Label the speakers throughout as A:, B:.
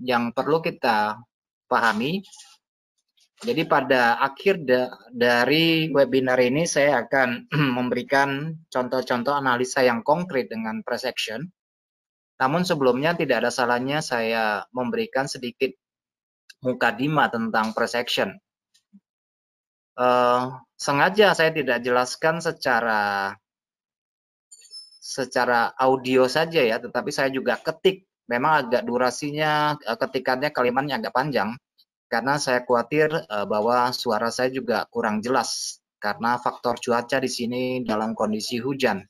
A: Yang perlu kita pahami, jadi pada akhir dari webinar ini saya akan memberikan contoh-contoh analisa yang konkret dengan price action. Namun sebelumnya tidak ada salahnya saya memberikan sedikit mukadimah tentang price action. Sengaja saya tidak jelaskan secara audio saja ya, tetapi saya juga ketik. Memang agak durasinya, ketikannya kalimatnya agak panjang, karena saya khawatir bahwa suara saya juga kurang jelas karena faktor cuaca di sini dalam kondisi hujan.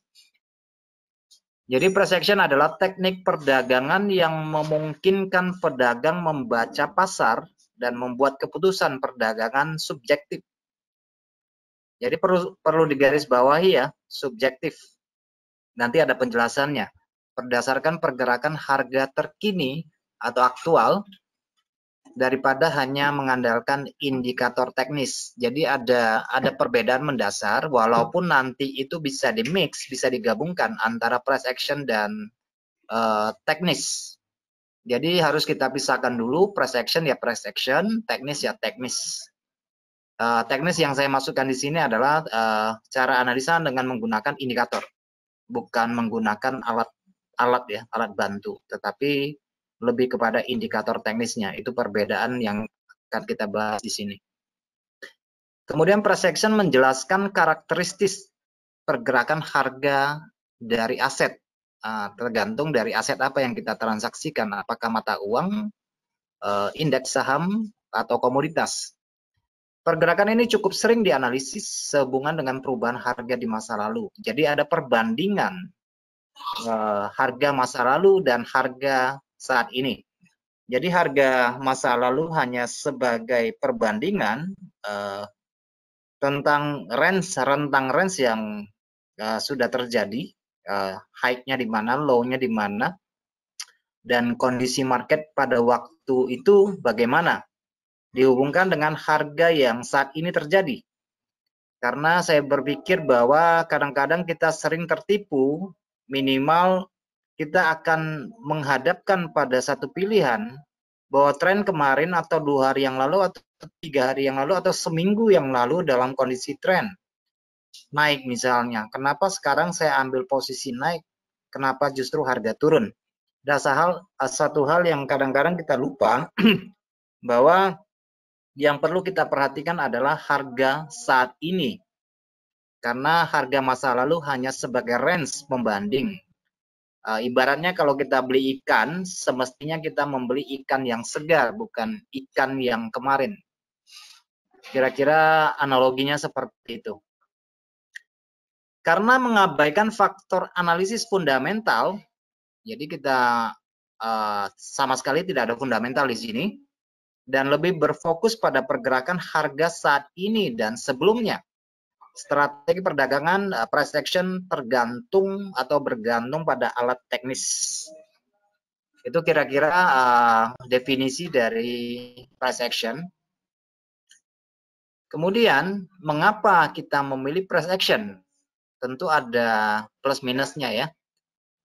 A: Jadi price action adalah teknik perdagangan yang memungkinkan pedagang membaca pasar dan membuat keputusan perdagangan subjektif. Jadi perlu digarisbawahi ya, subjektif. Nanti ada penjelasannya. Berdasarkan pergerakan harga terkini atau aktual daripada hanya mengandalkan indikator teknis. Jadi ada perbedaan mendasar walaupun nanti itu bisa dimix, bisa digabungkan antara price action dan teknis. Jadi harus kita pisahkan dulu price action ya price action, teknis ya teknis. Teknis yang saya masukkan di sini adalah cara analisa dengan menggunakan indikator, bukan menggunakan alat bantu, tetapi lebih kepada indikator teknisnya. Itu perbedaan yang akan kita bahas di sini. Kemudian price action menjelaskan karakteristik pergerakan harga dari aset, tergantung dari aset apa yang kita transaksikan, apakah mata uang, indeks saham, atau komoditas. Pergerakan ini cukup sering dianalisis sehubungan dengan perubahan harga di masa lalu. Jadi ada perbandingan harga masa lalu dan harga saat ini. Jadi harga masa lalu hanya sebagai perbandingan tentang rentang range yang sudah terjadi, high-nya di mana, low-nya di mana, dan kondisi market pada waktu itu bagaimana, dihubungkan dengan harga yang saat ini terjadi. Karena saya berpikir bahwa kadang-kadang kita sering tertipu, minimal kita akan menghadapkan pada satu pilihan bahwa tren kemarin atau 2 hari yang lalu atau 3 hari yang lalu atau seminggu yang lalu dalam kondisi tren naik misalnya, kenapa sekarang saya ambil posisi naik, kenapa justru harga turun. Dan satu hal yang kadang-kadang kita lupa bahwa yang perlu kita perhatikan adalah harga saat ini, karena harga masa lalu hanya sebagai range pembanding. Ibaratnya kalau kita beli ikan, semestinya kita membeli ikan yang segar, bukan ikan yang kemarin. Kira-kira analoginya seperti itu. Karena mengabaikan faktor analisis fundamental, jadi kita sama sekali tidak ada fundamental di sini, dan lebih berfokus pada pergerakan harga saat ini dan sebelumnya. Strategi perdagangan price action tergantung atau bergantung pada alat teknis. Itu kira-kira definisi dari price action. Kemudian, mengapa kita memilih price action? Tentu ada plus minusnya ya.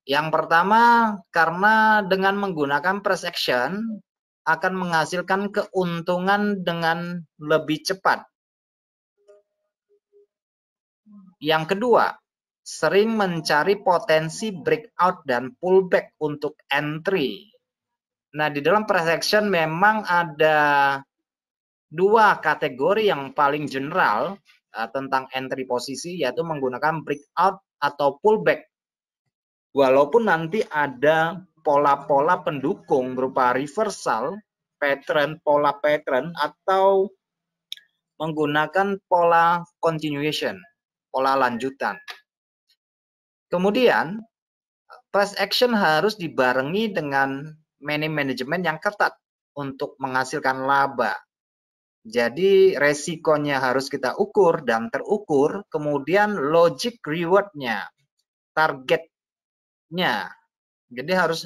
A: Yang pertama, karena dengan menggunakan price action akan menghasilkan keuntungan dengan lebih cepat. Yang kedua, sering mencari potensi breakout dan pullback untuk entry. Nah, di dalam price action memang ada 2 kategori yang paling general tentang entry posisi, yaitu menggunakan breakout atau pullback. Walaupun nanti ada pola-pola pendukung berupa reversal, pola pattern, atau menggunakan pola continuation, pola lanjutan. Kemudian, price action harus dibarengi dengan money management yang ketat untuk menghasilkan laba. Jadi resikonya harus kita ukur dan terukur, kemudian logic reward-nya, targetnya. Jadi harus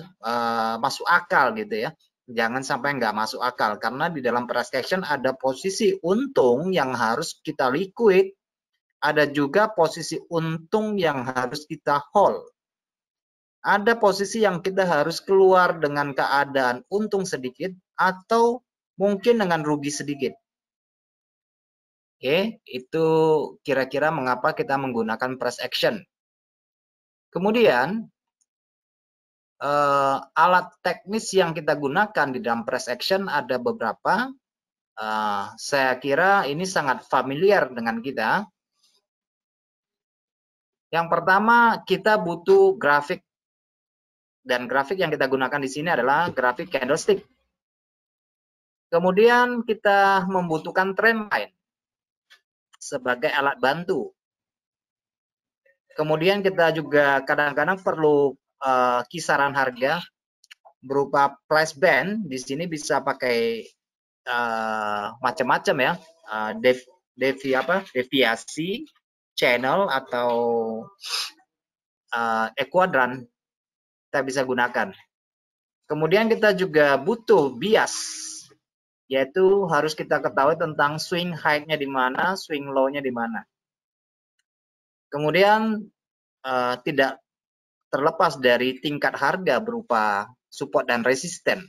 A: masuk akal gitu ya. Jangan sampai nggak masuk akal, karena di dalam price action ada posisi untung yang harus kita liquid, ada juga posisi untung yang harus kita hold. Ada posisi yang kita harus keluar dengan keadaan untung sedikit atau mungkin dengan rugi sedikit. Oke, itu kira-kira mengapa kita menggunakan price action. Kemudian, alat teknis yang kita gunakan di dalam price action ada beberapa. Saya kira ini sangat familiar dengan kita. Yang pertama, kita butuh grafik. Dan grafik yang kita gunakan di sini adalah grafik candlestick. Kemudian kita membutuhkan trend line sebagai alat bantu. Kemudian kita juga kadang-kadang perlu kisaran harga berupa price band. Di sini bisa pakai macam-macam ya, deviasi, channel atau e-quadrant kita bisa gunakan. Kemudian kita juga butuh bias, yaitu harus kita ketahui tentang swing high-nya di mana, swing low-nya di mana. Kemudian tidak terlepas dari tingkat harga berupa support dan resisten.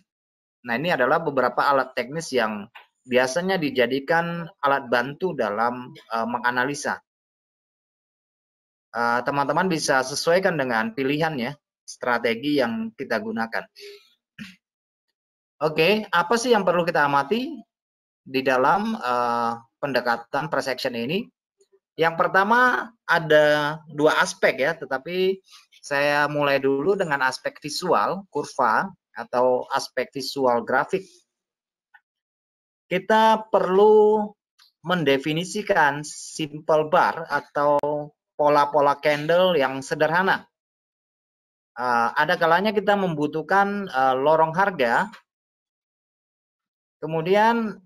A: Nah, ini adalah beberapa alat teknis yang biasanya dijadikan alat bantu dalam menganalisa. Teman-teman bisa sesuaikan dengan pilihannya, strategi yang kita gunakan. Oke, apa sih yang perlu kita amati di dalam pendekatan price action ini? Yang pertama ada dua aspek ya, tetapi saya mulai dulu dengan aspek visual, kurva, atau aspek visual grafik. Kita perlu mendefinisikan simple bar atau pola-pola candle yang sederhana. Ada kalanya kita membutuhkan lorong harga, kemudian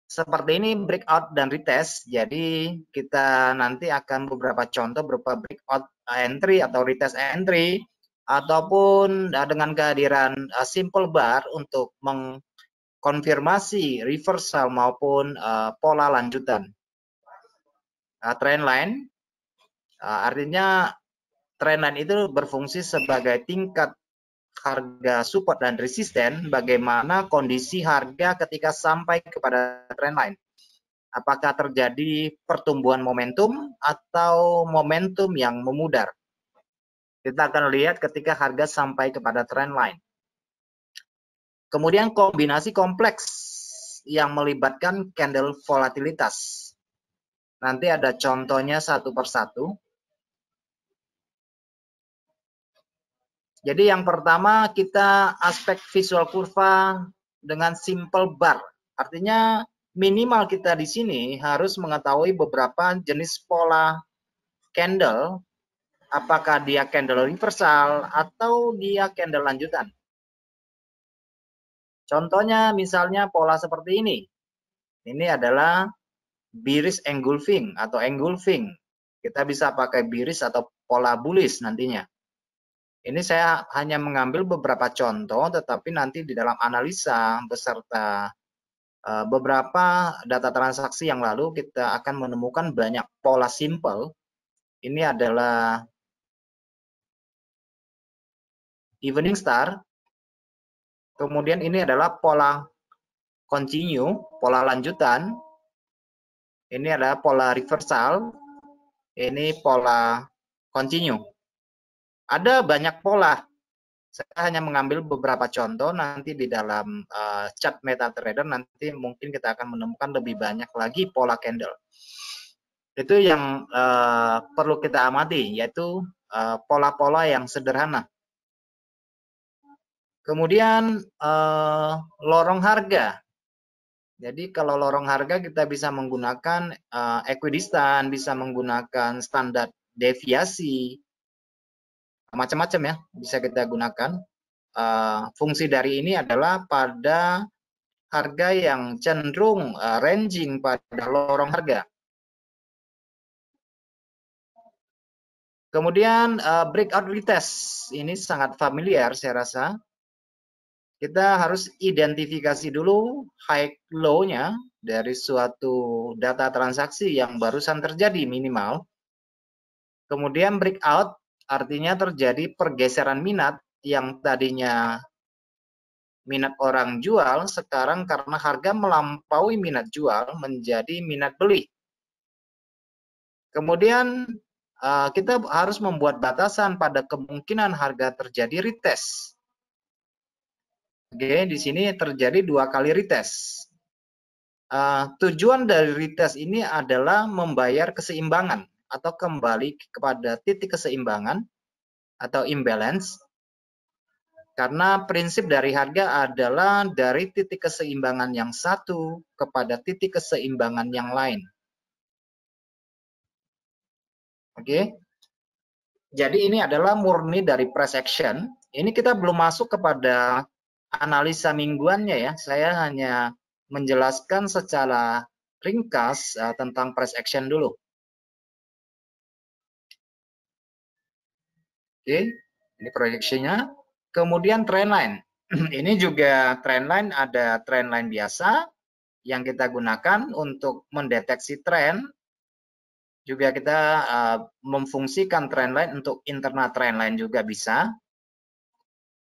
A: seperti ini breakout dan retest. Jadi kita nanti akan beberapa contoh berupa breakout entry atau retest entry, ataupun dengan kehadiran simple bar untuk mengkonfirmasi reversal maupun pola lanjutan. Trend line artinya trendline itu berfungsi sebagai tingkat harga support dan resisten, bagaimana kondisi harga ketika sampai kepada trendline. Apakah terjadi pertumbuhan momentum atau momentum yang memudar. Kita akan lihat ketika harga sampai kepada trendline. Kemudian kombinasi kompleks yang melibatkan candle volatilitas. Nanti ada contohnya satu persatu. Jadi yang pertama kita aspek visual kurva dengan simple bar. Artinya minimal kita di sini harus mengetahui beberapa jenis pola candle, apakah dia candle reversal atau dia candle lanjutan. Contohnya misalnya pola seperti ini. Ini adalah bearish engulfing atau engulfing. Kita bisa pakai bearish atau pola bullish nantinya. Ini saya hanya mengambil beberapa contoh, tetapi nanti di dalam analisa beserta beberapa data transaksi yang lalu kita akan menemukan banyak pola simple. Ini adalah evening star. Kemudian ini adalah pola continue, pola lanjutan. Ini adalah pola reversal. Ini pola continue. Ada banyak pola. Saya hanya mengambil beberapa contoh, nanti di dalam chart MetaTrader nanti mungkin kita akan menemukan lebih banyak lagi pola candle. Itu yang perlu kita amati, yaitu pola-pola yang sederhana. Kemudian lorong harga. Jadi kalau lorong harga kita bisa menggunakan equidistant, bisa menggunakan standar deviasi, macam-macam ya bisa kita gunakan. Fungsi dari ini adalah pada harga yang cenderung ranging pada lorong harga. Kemudian breakout retest, ini sangat familiar saya rasa. Kita harus identifikasi dulu high low-nya dari suatu data transaksi yang barusan terjadi minimal. Kemudian breakout Artinya terjadi pergeseran minat yang tadinya minat orang jual, sekarang karena harga melampaui minat jual menjadi minat beli. Kemudian kita harus membuat batasan pada kemungkinan harga terjadi retest. Oke, di sini terjadi 2 kali retest. Tujuan dari retest ini adalah membayar keseimbangan atau kembali kepada titik keseimbangan atau imbalance, karena prinsip dari harga adalah dari titik keseimbangan yang satu kepada titik keseimbangan yang lain. Oke, jadi ini adalah murni dari price action. Ini kita belum masuk kepada analisa mingguannya ya. Saya hanya menjelaskan secara ringkas tentang price action dulu. Oke, ini proyeksinya. Kemudian trend line. Ini juga trend line, ada trend line biasa yang kita gunakan untuk mendeteksi tren. Juga kita memfungsikan trend line untuk internal trend line juga bisa.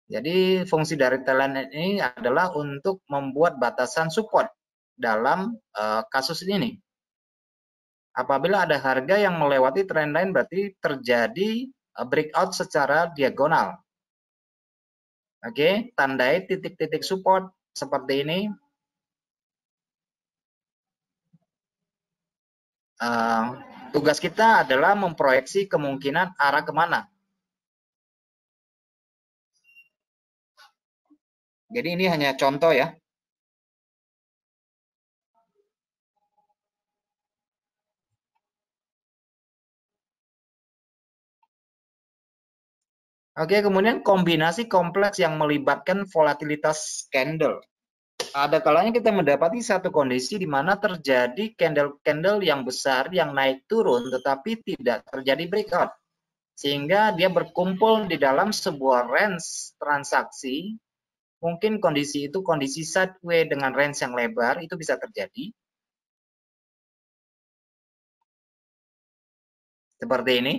A: Jadi fungsi dari trend line ini adalah untuk membuat batasan support dalam kasus ini. Apabila ada harga yang melewati trend line berarti terjadi breakout secara diagonal. Oke, tandai titik-titik support seperti ini. Tugas kita adalah memproyeksi kemungkinan arah kemana. Jadi ini hanya contoh ya. Oke, kemudian kombinasi kompleks yang melibatkan volatilitas candle. Ada kalanya kita mendapati satu kondisi di mana terjadi candle-candle yang besar yang naik turun tetapi tidak terjadi breakout. Sehingga dia berkumpul di dalam sebuah range transaksi. Mungkin kondisi itu kondisi sideways dengan range yang lebar, itu bisa terjadi. Seperti ini.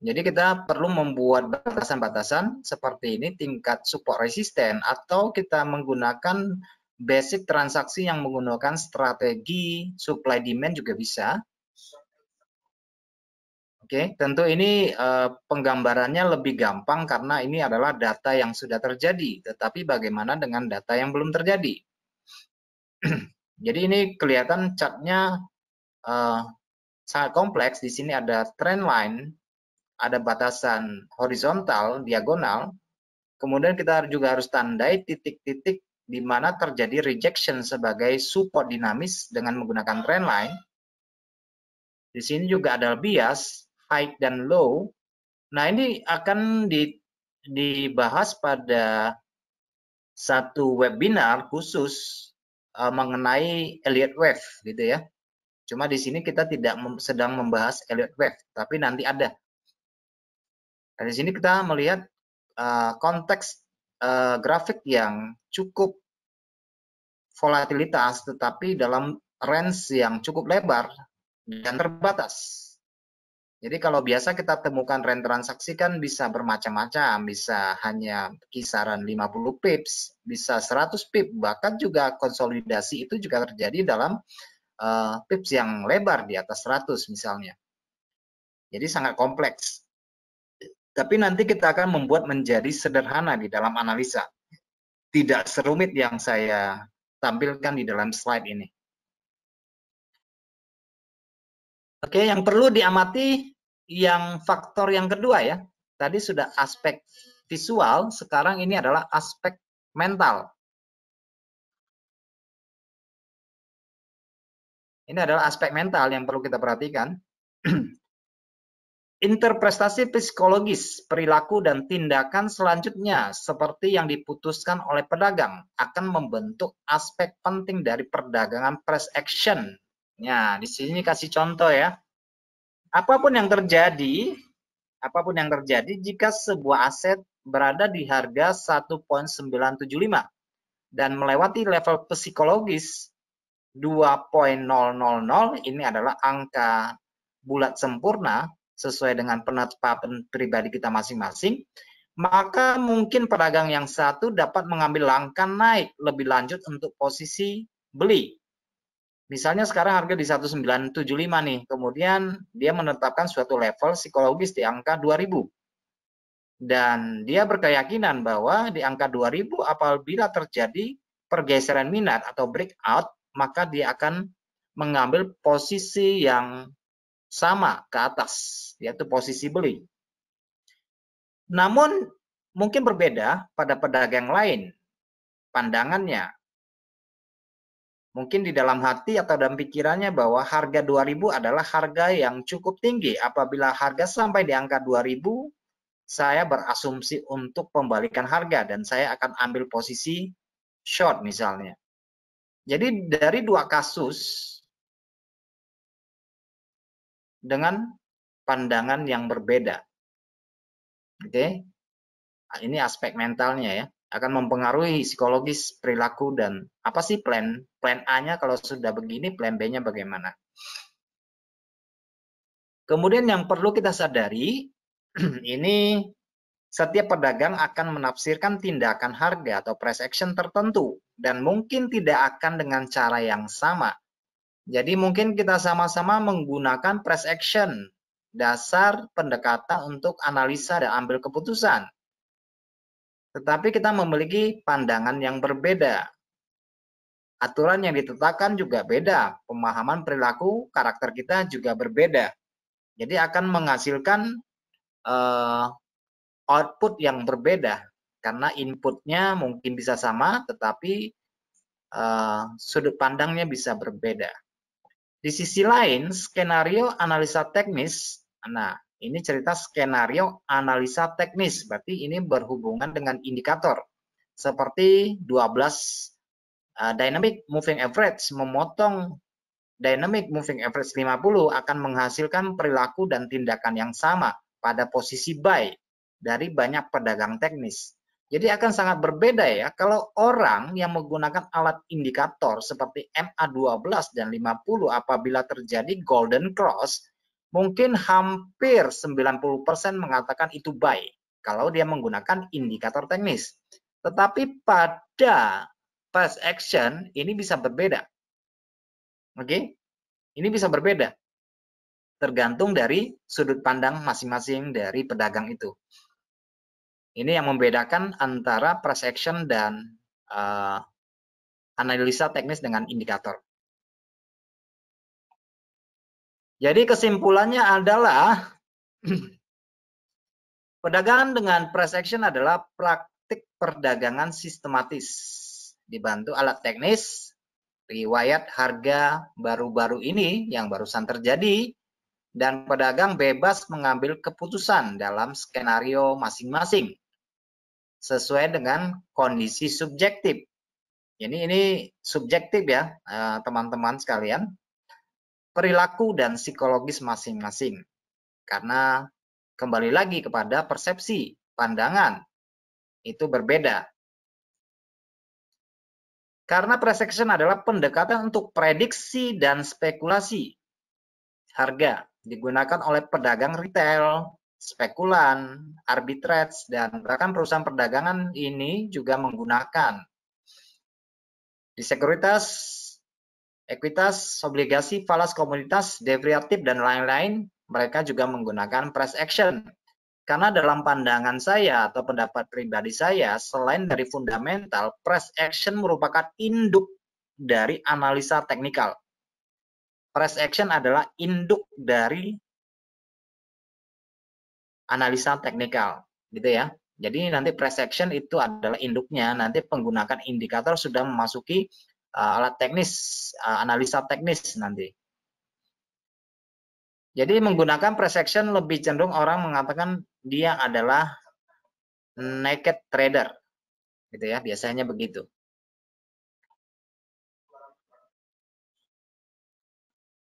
A: Jadi kita perlu membuat batasan-batasan seperti ini, tingkat support resisten, atau kita menggunakan basic transaksi yang menggunakan strategi supply demand juga bisa. Oke, tentu ini penggambarannya lebih gampang karena ini adalah data yang sudah terjadi, tetapi bagaimana dengan data yang belum terjadi? Jadi ini kelihatan chartnya sangat kompleks. Di sini ada trend line, ada batasan horizontal, diagonal. Kemudian kita juga harus tandai titik-titik di mana terjadi rejection sebagai support dinamis dengan menggunakan trend line. Di sini juga ada bias, high dan low. Nah, ini akan dibahas pada satu webinar khusus mengenai Elliott Wave gitu ya. Cuma di sini kita tidak sedang membahas Elliott Wave, tapi nanti ada. Nah, di sini kita melihat konteks grafik yang cukup volatilitas, tetapi dalam range yang cukup lebar dan terbatas. Jadi kalau biasa kita temukan range transaksi kan bisa bermacam-macam, bisa hanya kisaran 50 pips, bisa 100 pips, bahkan juga konsolidasi itu juga terjadi dalam pips yang lebar di atas 100 misalnya. Jadi sangat kompleks. Tapi nanti kita akan membuat menjadi sederhana di dalam analisa. Tidak serumit yang saya tampilkan di dalam slide ini. Oke, yang perlu diamati yang faktor yang kedua ya. Tadi sudah aspek visual, sekarang ini adalah aspek mental. Ini adalah aspek mental yang perlu kita perhatikan. Interpretasi psikologis, perilaku, dan tindakan selanjutnya seperti yang diputuskan oleh pedagang akan membentuk aspek penting dari perdagangan price action. Nah, di sini kasih contoh ya. Apapun yang terjadi jika sebuah aset berada di harga 1.975 dan melewati level psikologis 2.000, ini adalah angka bulat sempurna. sesuai dengan penetapan pribadi kita masing-masing, maka mungkin pedagang yang satu dapat mengambil langkah naik lebih lanjut untuk posisi beli. Misalnya sekarang harga di 1975 nih, kemudian dia menetapkan suatu level psikologis di angka 2000. Dan dia berkeyakinan bahwa di angka 2000 apabila terjadi pergeseran minat atau breakout, maka dia akan mengambil posisi yang sama ke atas, yaitu posisi beli. Namun mungkin berbeda pada pedagang lain pandangannya. Mungkin di dalam hati atau dalam pikirannya bahwa harga 2000 adalah harga yang cukup tinggi. Apabila harga sampai di angka 2000, saya berasumsi untuk pembalikan harga dan saya akan ambil posisi short misalnya. Jadi dari dua kasus dengan pandangan yang berbeda. Oke. Nah, ini aspek mentalnya ya, akan mempengaruhi psikologis, perilaku, dan apa sih plan A-nya kalau sudah begini, plan B-nya bagaimana. Kemudian yang perlu kita sadari, ini setiap pedagang akan menafsirkan tindakan harga atau price action tertentu dan mungkin tidak akan dengan cara yang sama. Jadi mungkin kita sama-sama menggunakan price action, dasar pendekatan untuk analisa dan ambil keputusan. Tetapi kita memiliki pandangan yang berbeda. Aturan yang ditetapkan juga beda, pemahaman perilaku karakter kita juga berbeda. Jadi akan menghasilkan output yang berbeda karena inputnya mungkin bisa sama, tetapi sudut pandangnya bisa berbeda. Di sisi lain, skenario analisa teknis, nah ini cerita skenario analisa teknis, berarti ini berhubungan dengan indikator. Seperti 12 dynamic moving average, memotong dynamic moving average 50 akan menghasilkan perilaku dan tindakan yang sama pada posisi buy dari banyak pedagang teknis. Jadi akan sangat berbeda ya kalau orang yang menggunakan alat indikator seperti MA12 dan 50 apabila terjadi golden cross, mungkin hampir 90% mengatakan itu buy kalau dia menggunakan indikator teknis. Tetapi pada price action ini bisa berbeda. Oke? Ini bisa berbeda. Tergantung dari sudut pandang masing-masing dari pedagang itu. Ini yang membedakan antara price action dan analisa teknis dengan indikator. Jadi kesimpulannya adalah perdagangan dengan price action adalah praktik perdagangan sistematis dibantu alat teknis, riwayat harga baru-baru ini yang barusan terjadi, dan pedagang bebas mengambil keputusan dalam skenario masing-masing sesuai dengan kondisi subjektif. Ini subjektif ya teman-teman sekalian, perilaku dan psikologis masing-masing. Karena kembali lagi kepada persepsi, pandangan, itu berbeda. Karena price action adalah pendekatan untuk prediksi dan spekulasi harga, digunakan oleh pedagang retail, spekulan, arbitrage, dan bahkan perusahaan perdagangan ini juga menggunakan. Di sekuritas, ekuitas, obligasi, falas komoditas, derivatif, dan lain-lain, mereka juga menggunakan price action. Karena dalam pandangan saya atau pendapat pribadi saya, selain dari fundamental, price action merupakan induk dari analisa teknikal. Price action adalah induk dari analisa teknikal, gitu ya. Jadi nanti price action itu adalah induknya, nanti menggunakan indikator sudah memasuki alat teknis, analisa teknis nanti. Jadi menggunakan price action lebih cenderung orang mengatakan dia adalah naked trader, gitu ya, biasanya begitu.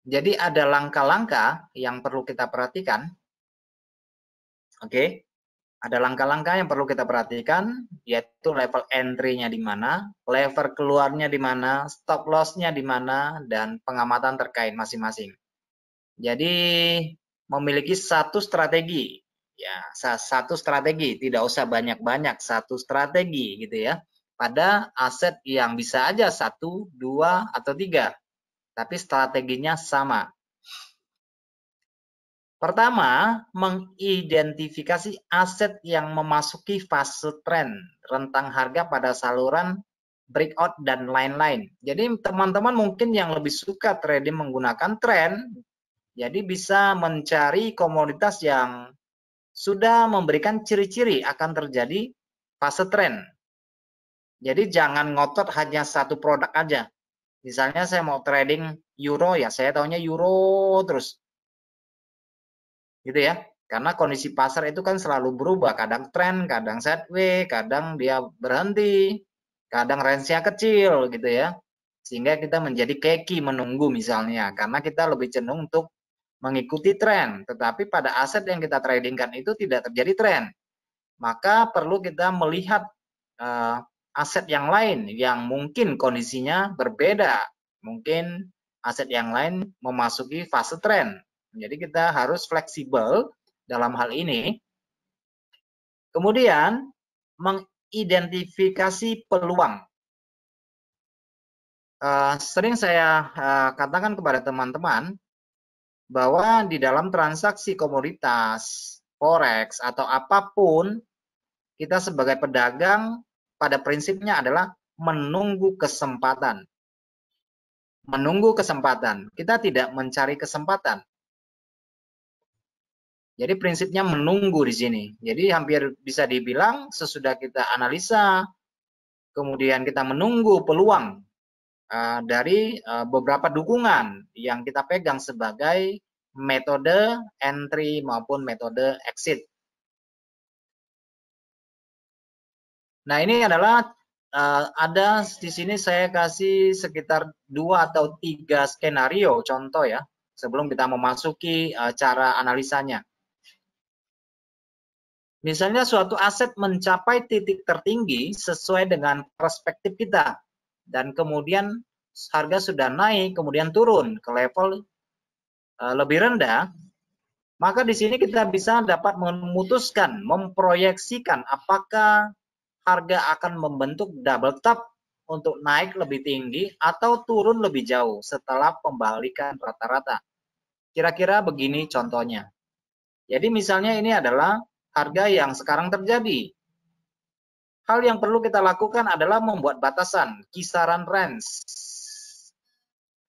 A: Jadi ada langkah-langkah yang perlu kita perhatikan. Oke. Ada langkah-langkah yang perlu kita perhatikan, yaitu level entry-nya di mana, level keluarnya di mana, stop loss-nya di mana, dan pengamatan terkait masing-masing. Jadi memiliki satu strategi. Ya, satu strategi, tidak usah banyak-banyak, satu strategi gitu ya. Pada aset yang bisa aja 1, 2, atau 3, tapi strateginya sama. Pertama, mengidentifikasi aset yang memasuki fase tren, rentang harga pada saluran breakout dan lain-lain. Jadi teman-teman mungkin yang lebih suka trading menggunakan tren, jadi bisa mencari komoditas yang sudah memberikan ciri-ciri akan terjadi fase tren. Jadi jangan ngotot hanya satu produk aja. Misalnya saya mau trading euro, ya saya taunya euro terus. Gitu ya. Karena kondisi pasar itu kan selalu berubah, kadang tren, kadang sideways, kadang dia berhenti, kadang range-nya kecil gitu ya. Sehingga kita menjadi keki menunggu misalnya, karena kita lebih cenderung untuk mengikuti tren, tetapi pada aset yang kita tradingkan itu tidak terjadi tren. Maka perlu kita melihat aset yang lain yang mungkin kondisinya berbeda. Mungkin aset yang lain memasuki fase tren. Jadi kita harus fleksibel dalam hal ini. Kemudian mengidentifikasi peluang. Sering saya katakan kepada teman-teman bahwa di dalam transaksi komoditas, forex, atau apapun, kita sebagai pedagang pada prinsipnya adalah menunggu kesempatan. Menunggu kesempatan. Kita tidak mencari kesempatan. Jadi prinsipnya menunggu di sini. Jadi hampir bisa dibilang sesudah kita analisa, kemudian kita menunggu peluang dari beberapa dukungan yang kita pegang sebagai metode entry maupun metode exit. Nah, ini adalah ada di sini saya kasih sekitar 2 atau 3 skenario contoh ya, sebelum kita memasuki cara analisanya. Misalnya suatu aset mencapai titik tertinggi sesuai dengan perspektif kita, dan kemudian harga sudah naik, kemudian turun ke level lebih rendah, maka di sini kita bisa dapat memutuskan, memproyeksikan apakah harga akan membentuk double top untuk naik lebih tinggi atau turun lebih jauh setelah pembalikan rata-rata. Kira-kira begini contohnya. Jadi misalnya ini adalah harga yang sekarang terjadi. Hal yang perlu kita lakukan adalah membuat batasan, kisaran range.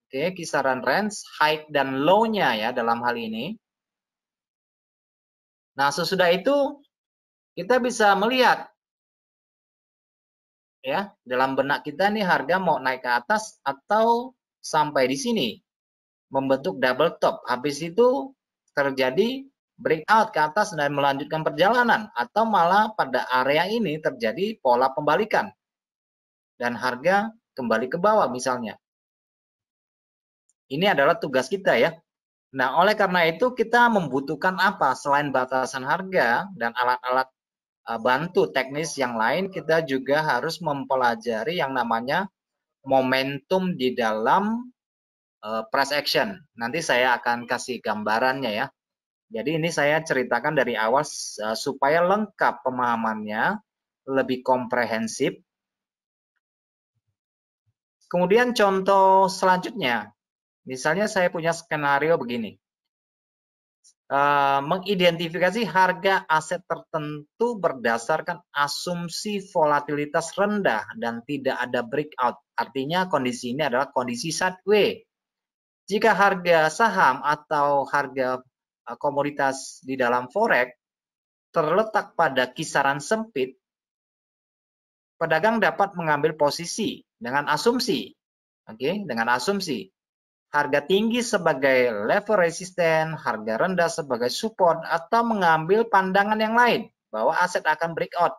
A: Oke, kisaran range, high dan low-nya ya dalam hal ini. Nah, sesudah itu kita bisa melihat ya, dalam benak kita nih harga mau naik ke atas atau sampai di sini membentuk double top. Habis itu terjadi breakout ke atas dan melanjutkan perjalanan, atau malah pada area ini terjadi pola pembalikan dan harga kembali ke bawah misalnya. Ini adalah tugas kita ya. Nah, oleh karena itu kita membutuhkan apa selain batasan harga dan alat-alat bantu teknis yang lain, kita juga harus mempelajari yang namanya momentum di dalam price action. Nanti saya akan kasih gambarannya ya. Jadi ini saya ceritakan dari awal supaya lengkap pemahamannya, lebih komprehensif. Kemudian contoh selanjutnya, misalnya saya punya skenario begini. Mengidentifikasi harga aset tertentu berdasarkan asumsi volatilitas rendah dan tidak ada breakout. Artinya kondisi ini adalah kondisi sideways. Jika harga saham atau harga komoditas di dalam forex terletak pada kisaran sempit, pedagang dapat mengambil posisi dengan asumsi, dengan asumsi harga tinggi sebagai level resisten, harga rendah sebagai support, atau mengambil pandangan yang lain bahwa aset akan breakout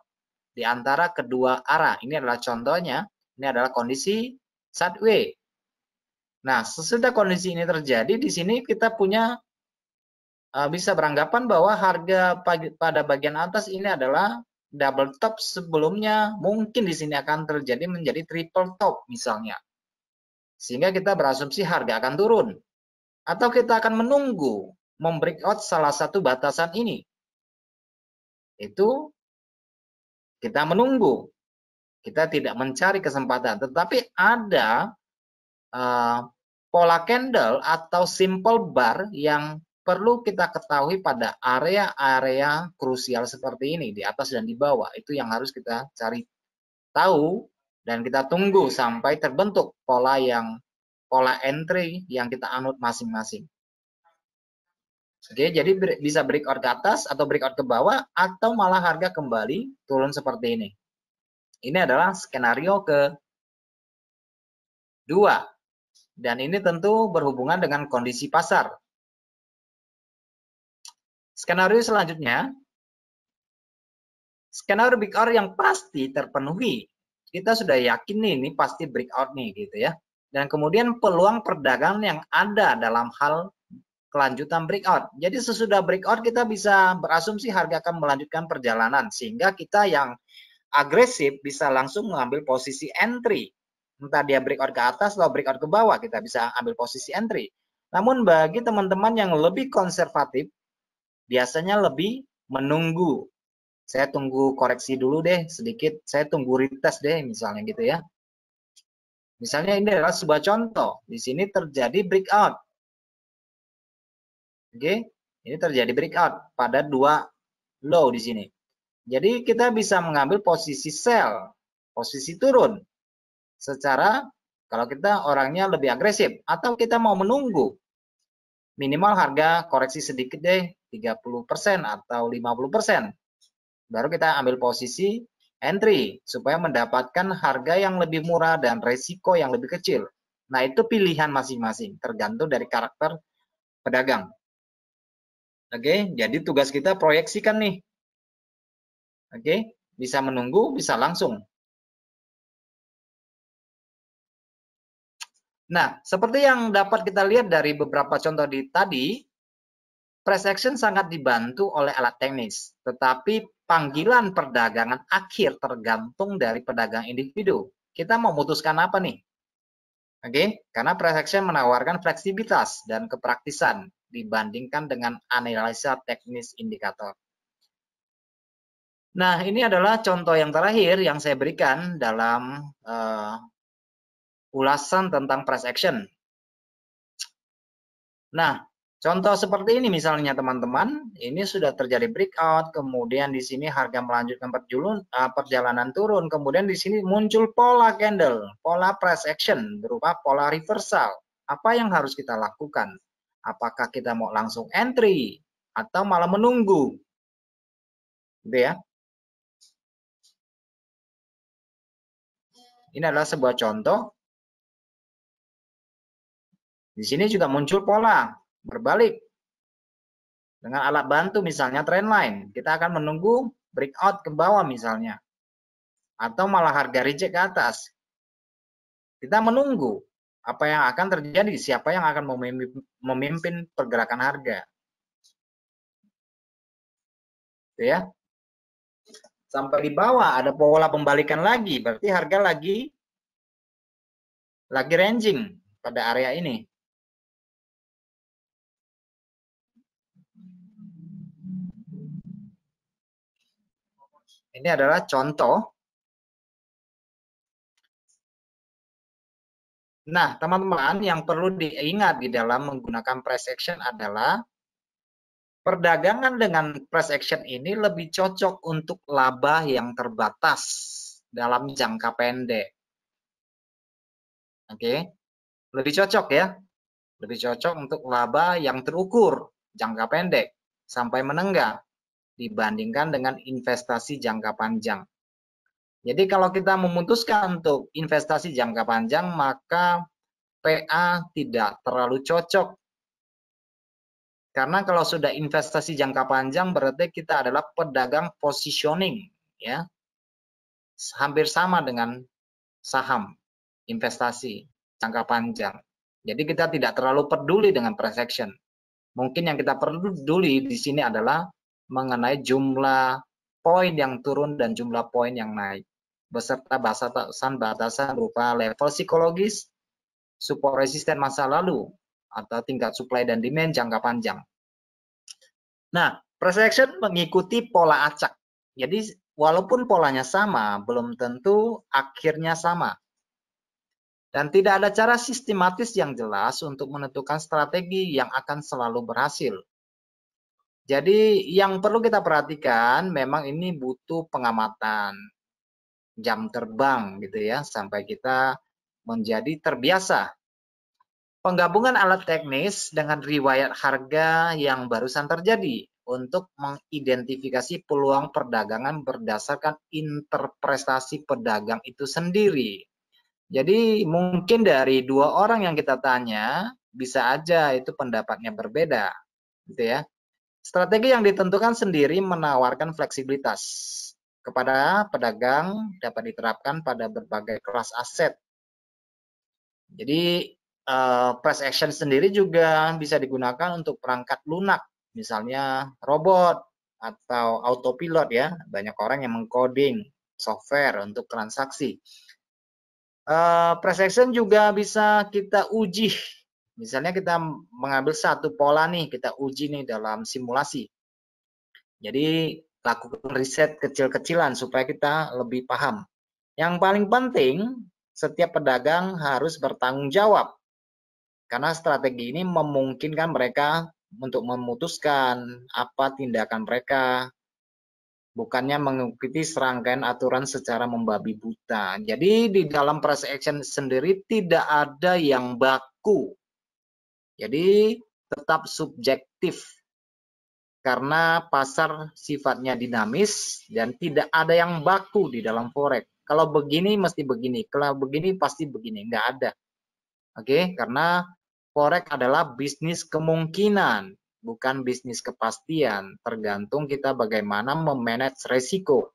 A: di antara kedua arah. Ini adalah contohnya, ini adalah kondisi sideways. Nah, sesudah kondisi ini terjadi, di sini kita punya bisa beranggapan bahwa harga pada bagian atas ini adalah double top sebelumnya, mungkin di sini akan terjadi menjadi triple top misalnya. Sehingga kita berasumsi harga akan turun. Atau kita akan menunggu membreakout salah satu batasan ini. Itu kita menunggu. Kita tidak mencari kesempatan, tetapi ada pola candle atau simple bar yang perlu kita ketahui pada area-area krusial seperti ini, di atas dan di bawah. Itu yang harus kita cari tahu dan kita tunggu sampai terbentuk pola entry yang kita anut masing-masing. Oke, jadi bisa breakout ke atas atau breakout ke bawah atau malah harga kembali turun seperti ini. Ini adalah skenario kedua. Dan ini tentu berhubungan dengan kondisi pasar. Skenario selanjutnya, skenario breakout yang pasti terpenuhi. Kita sudah yakin nih, ini pasti breakout nih gitu ya. Dan kemudian peluang perdagangan yang ada dalam hal kelanjutan breakout. Jadi sesudah breakout kita bisa berasumsi harga akan melanjutkan perjalanan. Sehingga kita yang agresif bisa langsung mengambil posisi entry. Entah dia breakout ke atas atau breakout ke bawah, kita bisa ambil posisi entry. Namun bagi teman-teman yang lebih konservatif, biasanya lebih menunggu. Saya tunggu koreksi dulu deh sedikit, saya tunggu retest deh misalnya gitu ya. Misalnya ini adalah sebuah contoh. Di sini terjadi breakout. Oke, ini terjadi breakout pada 2 low di sini. Jadi kita bisa mengambil posisi sell, posisi turun. Secara kalau kita orangnya lebih agresif atau kita mau menunggu minimal harga koreksi sedikit deh 30% atau 50%. Baru kita ambil posisi entry supaya mendapatkan harga yang lebih murah dan resiko yang lebih kecil. Nah, itu pilihan masing-masing tergantung dari karakter pedagang. Oke, jadi tugas kita proyeksikan nih. Oke, bisa menunggu, bisa langsung. Nah, seperti yang dapat kita lihat dari beberapa contoh tadi, price action sangat dibantu oleh alat teknis, tetapi panggilan perdagangan akhir tergantung dari pedagang individu. Kita mau memutuskan apa nih? Oke, karena price action menawarkan fleksibilitas dan kepraktisan dibandingkan dengan analisa teknis indikator. Nah, ini adalah contoh yang terakhir yang saya berikan dalam ulasan tentang price action. Nah, contoh seperti ini misalnya teman-teman, ini sudah terjadi breakout, kemudian di sini harga melanjutkan perjalanan turun, kemudian di sini muncul pola candle, pola price action berupa pola reversal. Apa yang harus kita lakukan? Apakah kita mau langsung entry atau malah menunggu? Gitu ya. Ini adalah sebuah contoh. Di sini juga muncul pola berbalik dengan alat bantu misalnya trendline. Kita akan menunggu breakout ke bawah misalnya. Atau malah harga reject ke atas. Kita menunggu apa yang akan terjadi, siapa yang akan memimpin pergerakan harga. Gitu ya. Sampai di bawah ada pola pembalikan lagi, berarti harga lagi ranging pada area ini. Ini adalah contoh. Nah, teman-teman, yang perlu diingat di dalam menggunakan price action adalah perdagangan dengan price action ini lebih cocok untuk laba yang terbatas dalam jangka pendek. Oke, lebih cocok ya. Lebih cocok untuk laba yang terukur jangka pendek sampai menengah dibandingkan dengan investasi jangka panjang. Jadi kalau kita memutuskan untuk investasi jangka panjang, maka PA tidak terlalu cocok. Karena kalau sudah investasi jangka panjang berarti kita adalah pedagang positioning, ya. Hampir sama dengan saham investasi jangka panjang. Jadi kita tidak terlalu peduli dengan price action. Mungkin yang kita peduli di sini adalah mengenai jumlah poin yang turun dan jumlah poin yang naik, beserta batasan-batasan berupa level psikologis, support resisten masa lalu, atau tingkat supply dan demand jangka panjang. Nah, price action mengikuti pola acak. Jadi walaupun polanya sama, belum tentu akhirnya sama. Dan tidak ada cara sistematis yang jelas untuk menentukan strategi yang akan selalu berhasil. Jadi yang perlu kita perhatikan memang ini butuh pengamatan, jam terbang gitu ya, sampai kita menjadi terbiasa. Penggabungan alat teknis dengan riwayat harga yang barusan terjadi untuk mengidentifikasi peluang perdagangan berdasarkan interpretasi pedagang itu sendiri. Jadi mungkin dari dua orang yang kita tanya, bisa aja itu pendapatnya berbeda, gitu ya. Strategi yang ditentukan sendiri menawarkan fleksibilitas kepada pedagang, dapat diterapkan pada berbagai kelas aset. Jadi price action sendiri juga bisa digunakan untuk perangkat lunak, misalnya robot atau autopilot ya. Banyak orang yang mengcoding software untuk transaksi. Price action juga bisa kita uji. Misalnya kita mengambil satu pola nih, kita uji nih dalam simulasi. Jadi lakukan riset kecil-kecilan supaya kita lebih paham. Yang paling penting, setiap pedagang harus bertanggung jawab. Karena strategi ini memungkinkan mereka untuk memutuskan apa tindakan mereka, bukannya mengikuti serangkaian aturan secara membabi buta. Jadi di dalam price action sendiri tidak ada yang baku. Jadi tetap subjektif karena pasar sifatnya dinamis dan tidak ada yang baku di dalam forex. Kalau begini mesti begini, kalau begini pasti begini, nggak ada. Oke, karena forex adalah bisnis kemungkinan, bukan bisnis kepastian. Tergantung kita bagaimana memanage resiko.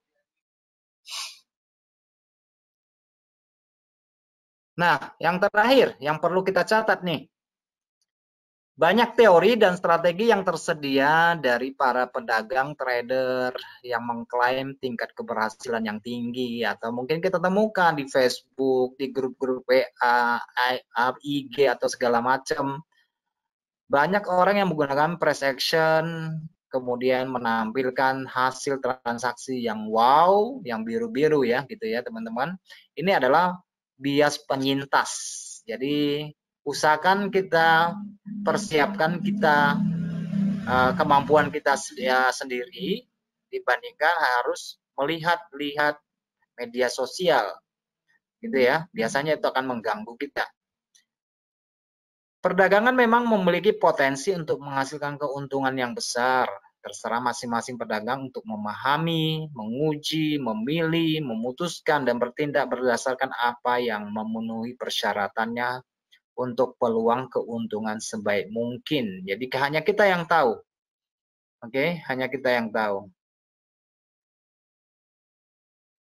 A: Nah, yang terakhir yang perlu kita catat nih, banyak teori dan strategi yang tersedia dari para pedagang trader yang mengklaim tingkat keberhasilan yang tinggi, atau mungkin kita temukan di Facebook, di grup-grup WA, IG atau segala macam. Banyak orang yang menggunakan price action kemudian menampilkan hasil transaksi yang wow, yang biru-biru ya gitu ya teman-teman. Ini adalah bias penyintas. Jadi usahakan kita persiapkan kita kemampuan kita sendiri dibandingkan harus melihat media sosial gitu ya. Biasanya itu akan mengganggu kita. Perdagangan memang memiliki potensi untuk menghasilkan keuntungan yang besar. Terserah masing-masing pedagang untuk memahami, menguji, memilih, memutuskan, dan bertindak berdasarkan apa yang memenuhi persyaratannya untuk peluang keuntungan sebaik mungkin. Jadi hanya kita yang tahu. Oke, hanya kita yang tahu.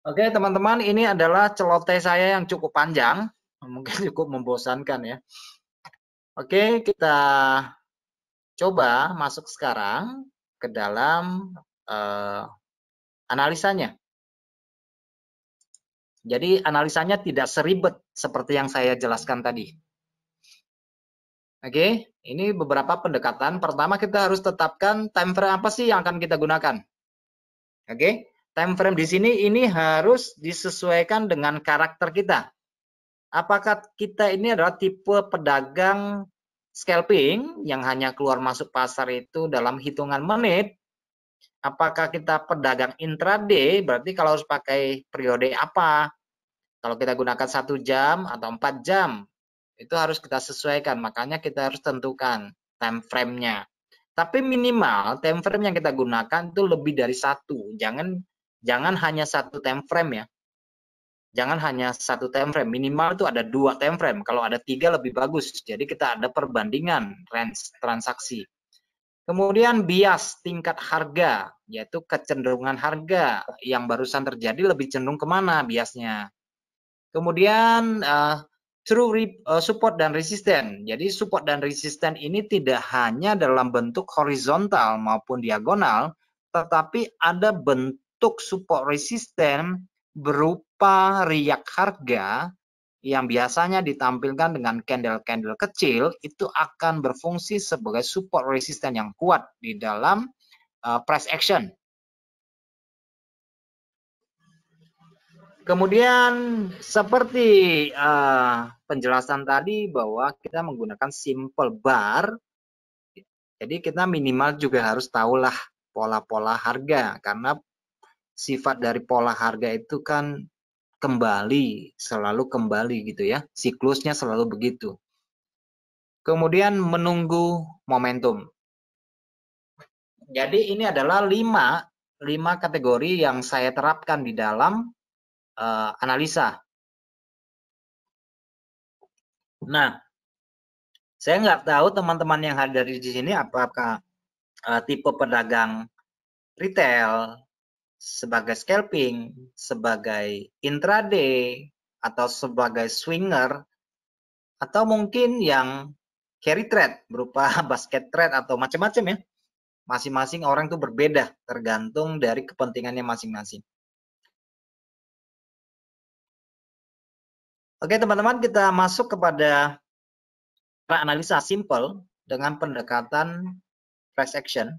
A: Oke, teman-teman, ini adalah celoteh saya yang cukup panjang. Mungkin cukup membosankan ya. Oke, kita coba masuk sekarang ke dalam analisanya. Jadi analisanya tidak seribet seperti yang saya jelaskan tadi. Oke, ini beberapa pendekatan. Pertama kita harus tetapkan time frame apa sih yang akan kita gunakan. Oke, time frame di sini ini harus disesuaikan dengan karakter kita. Apakah kita ini adalah tipe pedagang scalping yang hanya keluar masuk pasar itu dalam hitungan menit? Apakah kita pedagang intraday, berarti kalau harus pakai periode apa? Kalau kita gunakan 1 jam atau 4 jam, itu harus kita sesuaikan. Makanya kita harus tentukan time frame-nya. Tapi minimal time frame yang kita gunakan itu lebih dari satu. Jangan hanya satu time frame ya. Jangan hanya satu time frame. Minimal itu ada 2 time frame. Kalau ada 3 lebih bagus. Jadi kita ada perbandingan range transaksi. Kemudian bias tingkat harga, yaitu kecenderungan harga yang barusan terjadi lebih cenderung kemana biasnya. Kemudian support dan resisten. Jadi support dan resisten ini tidak hanya dalam bentuk horizontal maupun diagonal, tetapi ada bentuk support resisten berupa riak harga yang biasanya ditampilkan dengan candle-candle kecil, itu akan berfungsi sebagai support resisten yang kuat di dalam price action. Kemudian seperti penjelasan tadi bahwa kita menggunakan simple bar, jadi kita minimal juga harus tahulah pola-pola harga, karena sifat dari pola harga itu kan kembali, selalu kembali gitu ya, siklusnya selalu begitu. Kemudian menunggu momentum. Jadi ini adalah 5 kategori yang saya terapkan di dalam analisa. Nah, saya nggak tahu teman-teman yang hadir di sini apakah tipe pedagang retail, sebagai scalping, sebagai intraday, atau sebagai swinger, atau mungkin yang carry trade berupa basket trade atau macam-macam ya. Masing-masing orang itu berbeda tergantung dari kepentingannya masing-masing. Oke teman-teman, kita masuk kepada analisa simple dengan pendekatan price action.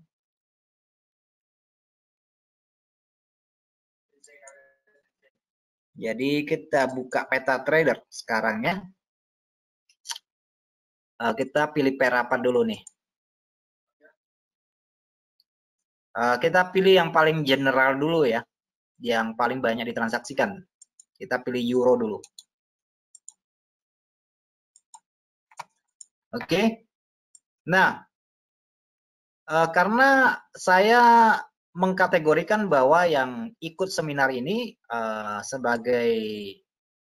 A: Jadi kita buka peta trader sekarang ya. Kita pilih pair apa dulu nih? Kita pilih yang paling general dulu ya, yang paling banyak ditransaksikan. Kita pilih euro dulu. Oke. Nah, karena saya mengkategorikan bahwa yang ikut seminar ini sebagai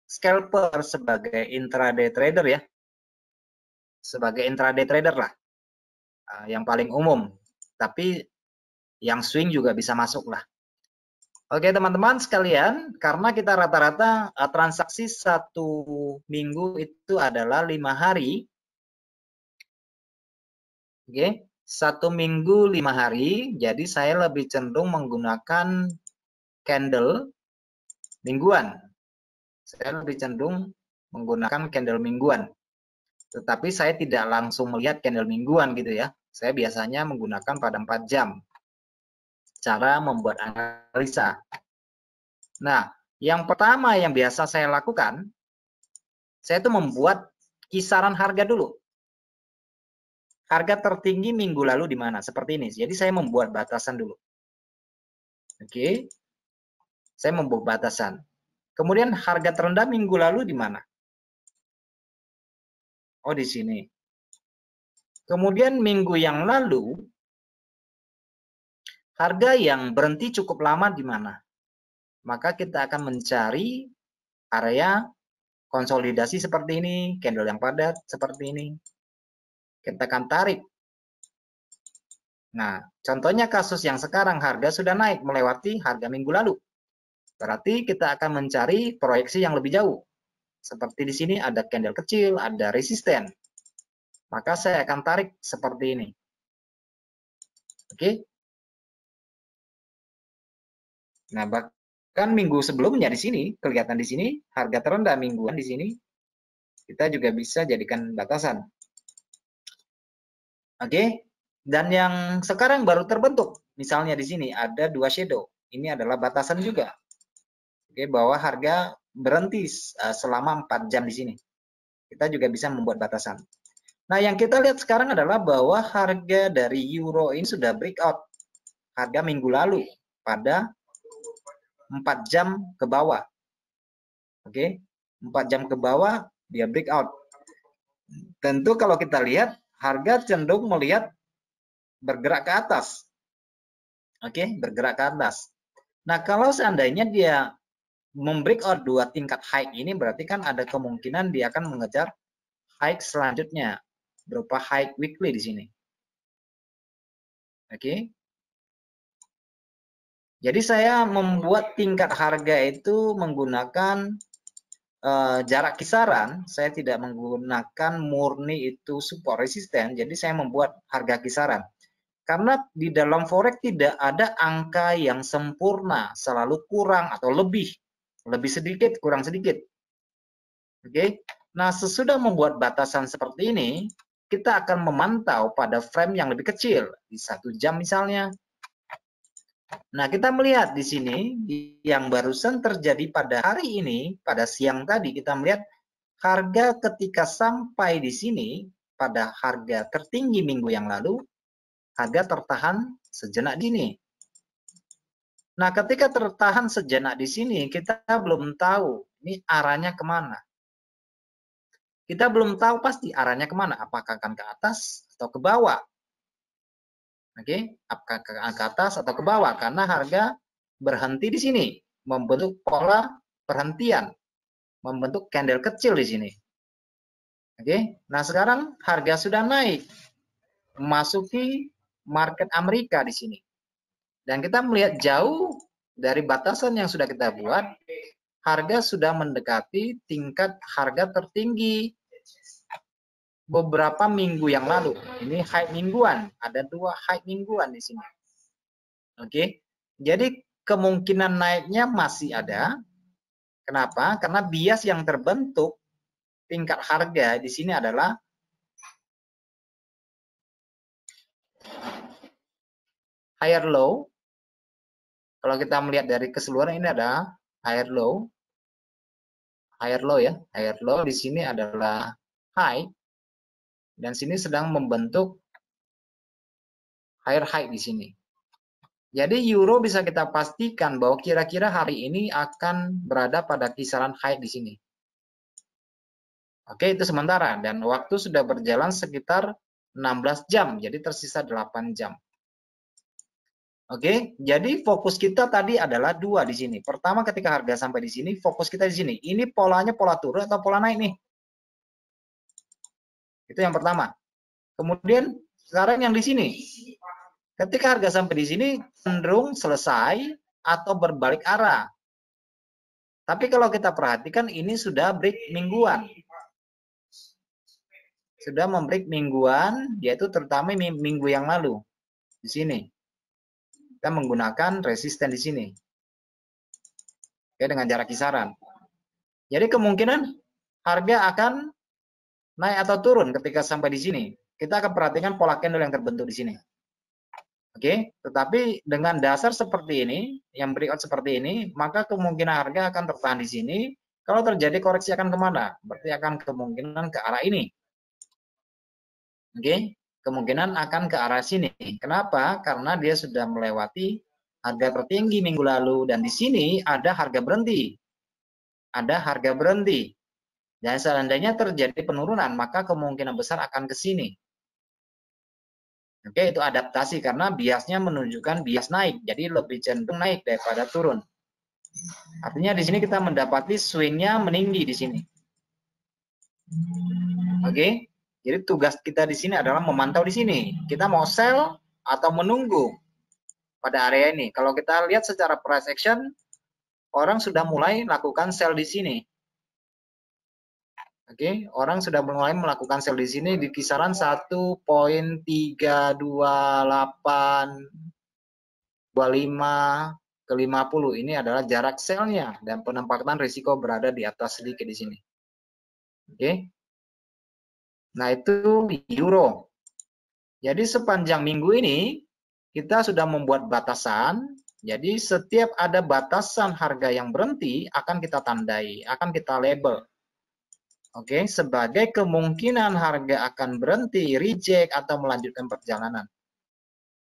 A: scalper, sebagai intraday trader ya, sebagai intraday trader lah, yang paling umum. Tapi yang swing juga bisa masuk lah. Oke teman-teman sekalian, karena kita rata-rata transaksi 1 minggu itu adalah 5 hari. Oke, 1 minggu 5 hari, jadi saya lebih cenderung menggunakan candle mingguan. Saya lebih cenderung menggunakan candle mingguan. Tetapi saya tidak langsung melihat candle mingguan gitu ya. Saya biasanya menggunakan pada 4 jam. Cara membuat analisa. Nah, yang pertama yang biasa saya lakukan, saya itu membuat kisaran harga dulu. Harga tertinggi minggu lalu di mana? Seperti ini. Jadi saya membuat batasan dulu. Oke. Saya membuat batasan. Kemudian harga terendah minggu lalu di mana? Oh, di sini. Kemudian minggu yang lalu, harga yang berhenti cukup lama di mana? Maka kita akan mencari area konsolidasi seperti ini, candle yang padat seperti ini. Kita akan tarik. Nah, contohnya kasus yang sekarang harga sudah naik melewati harga minggu lalu. Berarti kita akan mencari proyeksi yang lebih jauh. Seperti di sini ada candle kecil, ada resisten. Maka saya akan tarik seperti ini. Oke. Nah, bahkan minggu sebelumnya di sini, kelihatan di sini, harga terendah mingguan di sini, kita juga bisa jadikan batasan. Oke. Dan yang sekarang baru terbentuk, misalnya di sini ada 2 shadow. Ini adalah batasan juga. Oke, bahwa harga berhenti selama 4 jam di sini. Kita juga bisa membuat batasan. Nah, yang kita lihat sekarang adalah bahwa harga dari euro ini sudah breakout harga minggu lalu pada 4 jam ke bawah. Oke, 4 jam ke bawah dia breakout. Tentu kalau kita lihat harga cenderung melihat bergerak ke atas. Oke, bergerak ke atas. Nah, kalau seandainya dia membreakout 2 tingkat high ini berarti kan ada kemungkinan dia akan mengejar high selanjutnya berupa high weekly di sini. Oke. Jadi saya membuat tingkat harga itu menggunakan jarak kisaran. Saya tidak menggunakan murni itu support resisten. Jadi saya membuat harga kisaran. Karena di dalam forex tidak ada angka yang sempurna, selalu kurang atau lebih sedikit, kurang sedikit. Oke. Nah, sesudah membuat batasan seperti ini, kita akan memantau pada frame yang lebih kecil, di 1 jam misalnya, Nah, kita melihat di sini yang barusan terjadi pada hari ini, pada siang tadi kita melihat harga ketika sampai di sini pada harga tertinggi minggu yang lalu, harga tertahan sejenak di sini. Nah, ketika tertahan sejenak di sini, kita belum tahu ini arahnya kemana. Kita belum tahu pasti arahnya kemana, apakah akan ke atas atau ke bawah. Oke, apakah ke atas atau ke bawah, karena harga berhenti di sini, membentuk pola perhentian, membentuk candle kecil di sini. Oke, nah sekarang harga sudah naik, memasuki market Amerika di sini. Dan kita melihat jauh dari batasan yang sudah kita buat, harga sudah mendekati tingkat harga tertinggi beberapa minggu yang lalu. Ini high mingguan, ada 2 high mingguan di sini. Oke, jadi kemungkinan naiknya masih ada. Kenapa? Karena bias yang terbentuk tingkat harga di sini adalah higher low. Kalau kita melihat dari keseluruhan ini ada higher low ya, higher low di sini adalah high, dan sini sedang membentuk higher high di sini. Jadi euro bisa kita pastikan bahwa kira-kira hari ini akan berada pada kisaran high di sini. Oke, itu sementara dan waktu sudah berjalan sekitar 16 jam, jadi tersisa 8 jam. Oke, jadi fokus kita tadi adalah 2 di sini. Pertama, ketika harga sampai di sini, fokus kita di sini. Ini polanya pola turun atau pola naik nih? Itu yang pertama. Kemudian sekarang yang di sini. Ketika harga sampai di sini cenderung selesai atau berbalik arah. Tapi kalau kita perhatikan ini sudah break mingguan. Sudah membreak mingguan, yaitu terutama minggu yang lalu. Di sini. Kita menggunakan resisten di sini. Oke, dengan jarak kisaran. Jadi kemungkinan harga akan naik atau turun ketika sampai di sini. Kita akan perhatikan pola candle yang terbentuk di sini. Oke, tetapi dengan dasar seperti ini, yang breakout seperti ini, maka kemungkinan harga akan tertahan di sini. Kalau terjadi koreksi akan kemana? Berarti akan kemungkinan ke arah ini. Oke, kemungkinan akan ke arah sini. Kenapa? Karena dia sudah melewati harga tertinggi minggu lalu, dan di sini ada harga berhenti. Ada harga berhenti. Dan seandainya terjadi penurunan, maka kemungkinan besar akan ke sini. Oke, itu adaptasi karena biasnya menunjukkan bias naik, jadi lebih cenderung naik daripada turun. Artinya di sini kita mendapati swingnya meninggi di sini. Oke, jadi tugas kita di sini adalah memantau di sini. Kita mau sell atau menunggu pada area ini. Kalau kita lihat secara price action, orang sudah mulai lakukan sell di sini. Oke, orang sudah mulai melakukan sell di sini di kisaran 1.32825 ke 50. Ini adalah jarak sell-nya dan penempatan risiko berada di atas sedikit di sini. Oke. Nah, itu euro. Jadi sepanjang minggu ini kita sudah membuat batasan. Jadi setiap ada batasan harga yang berhenti akan kita tandai, akan kita label. Oke, sebagai kemungkinan harga akan berhenti, reject, atau melanjutkan perjalanan.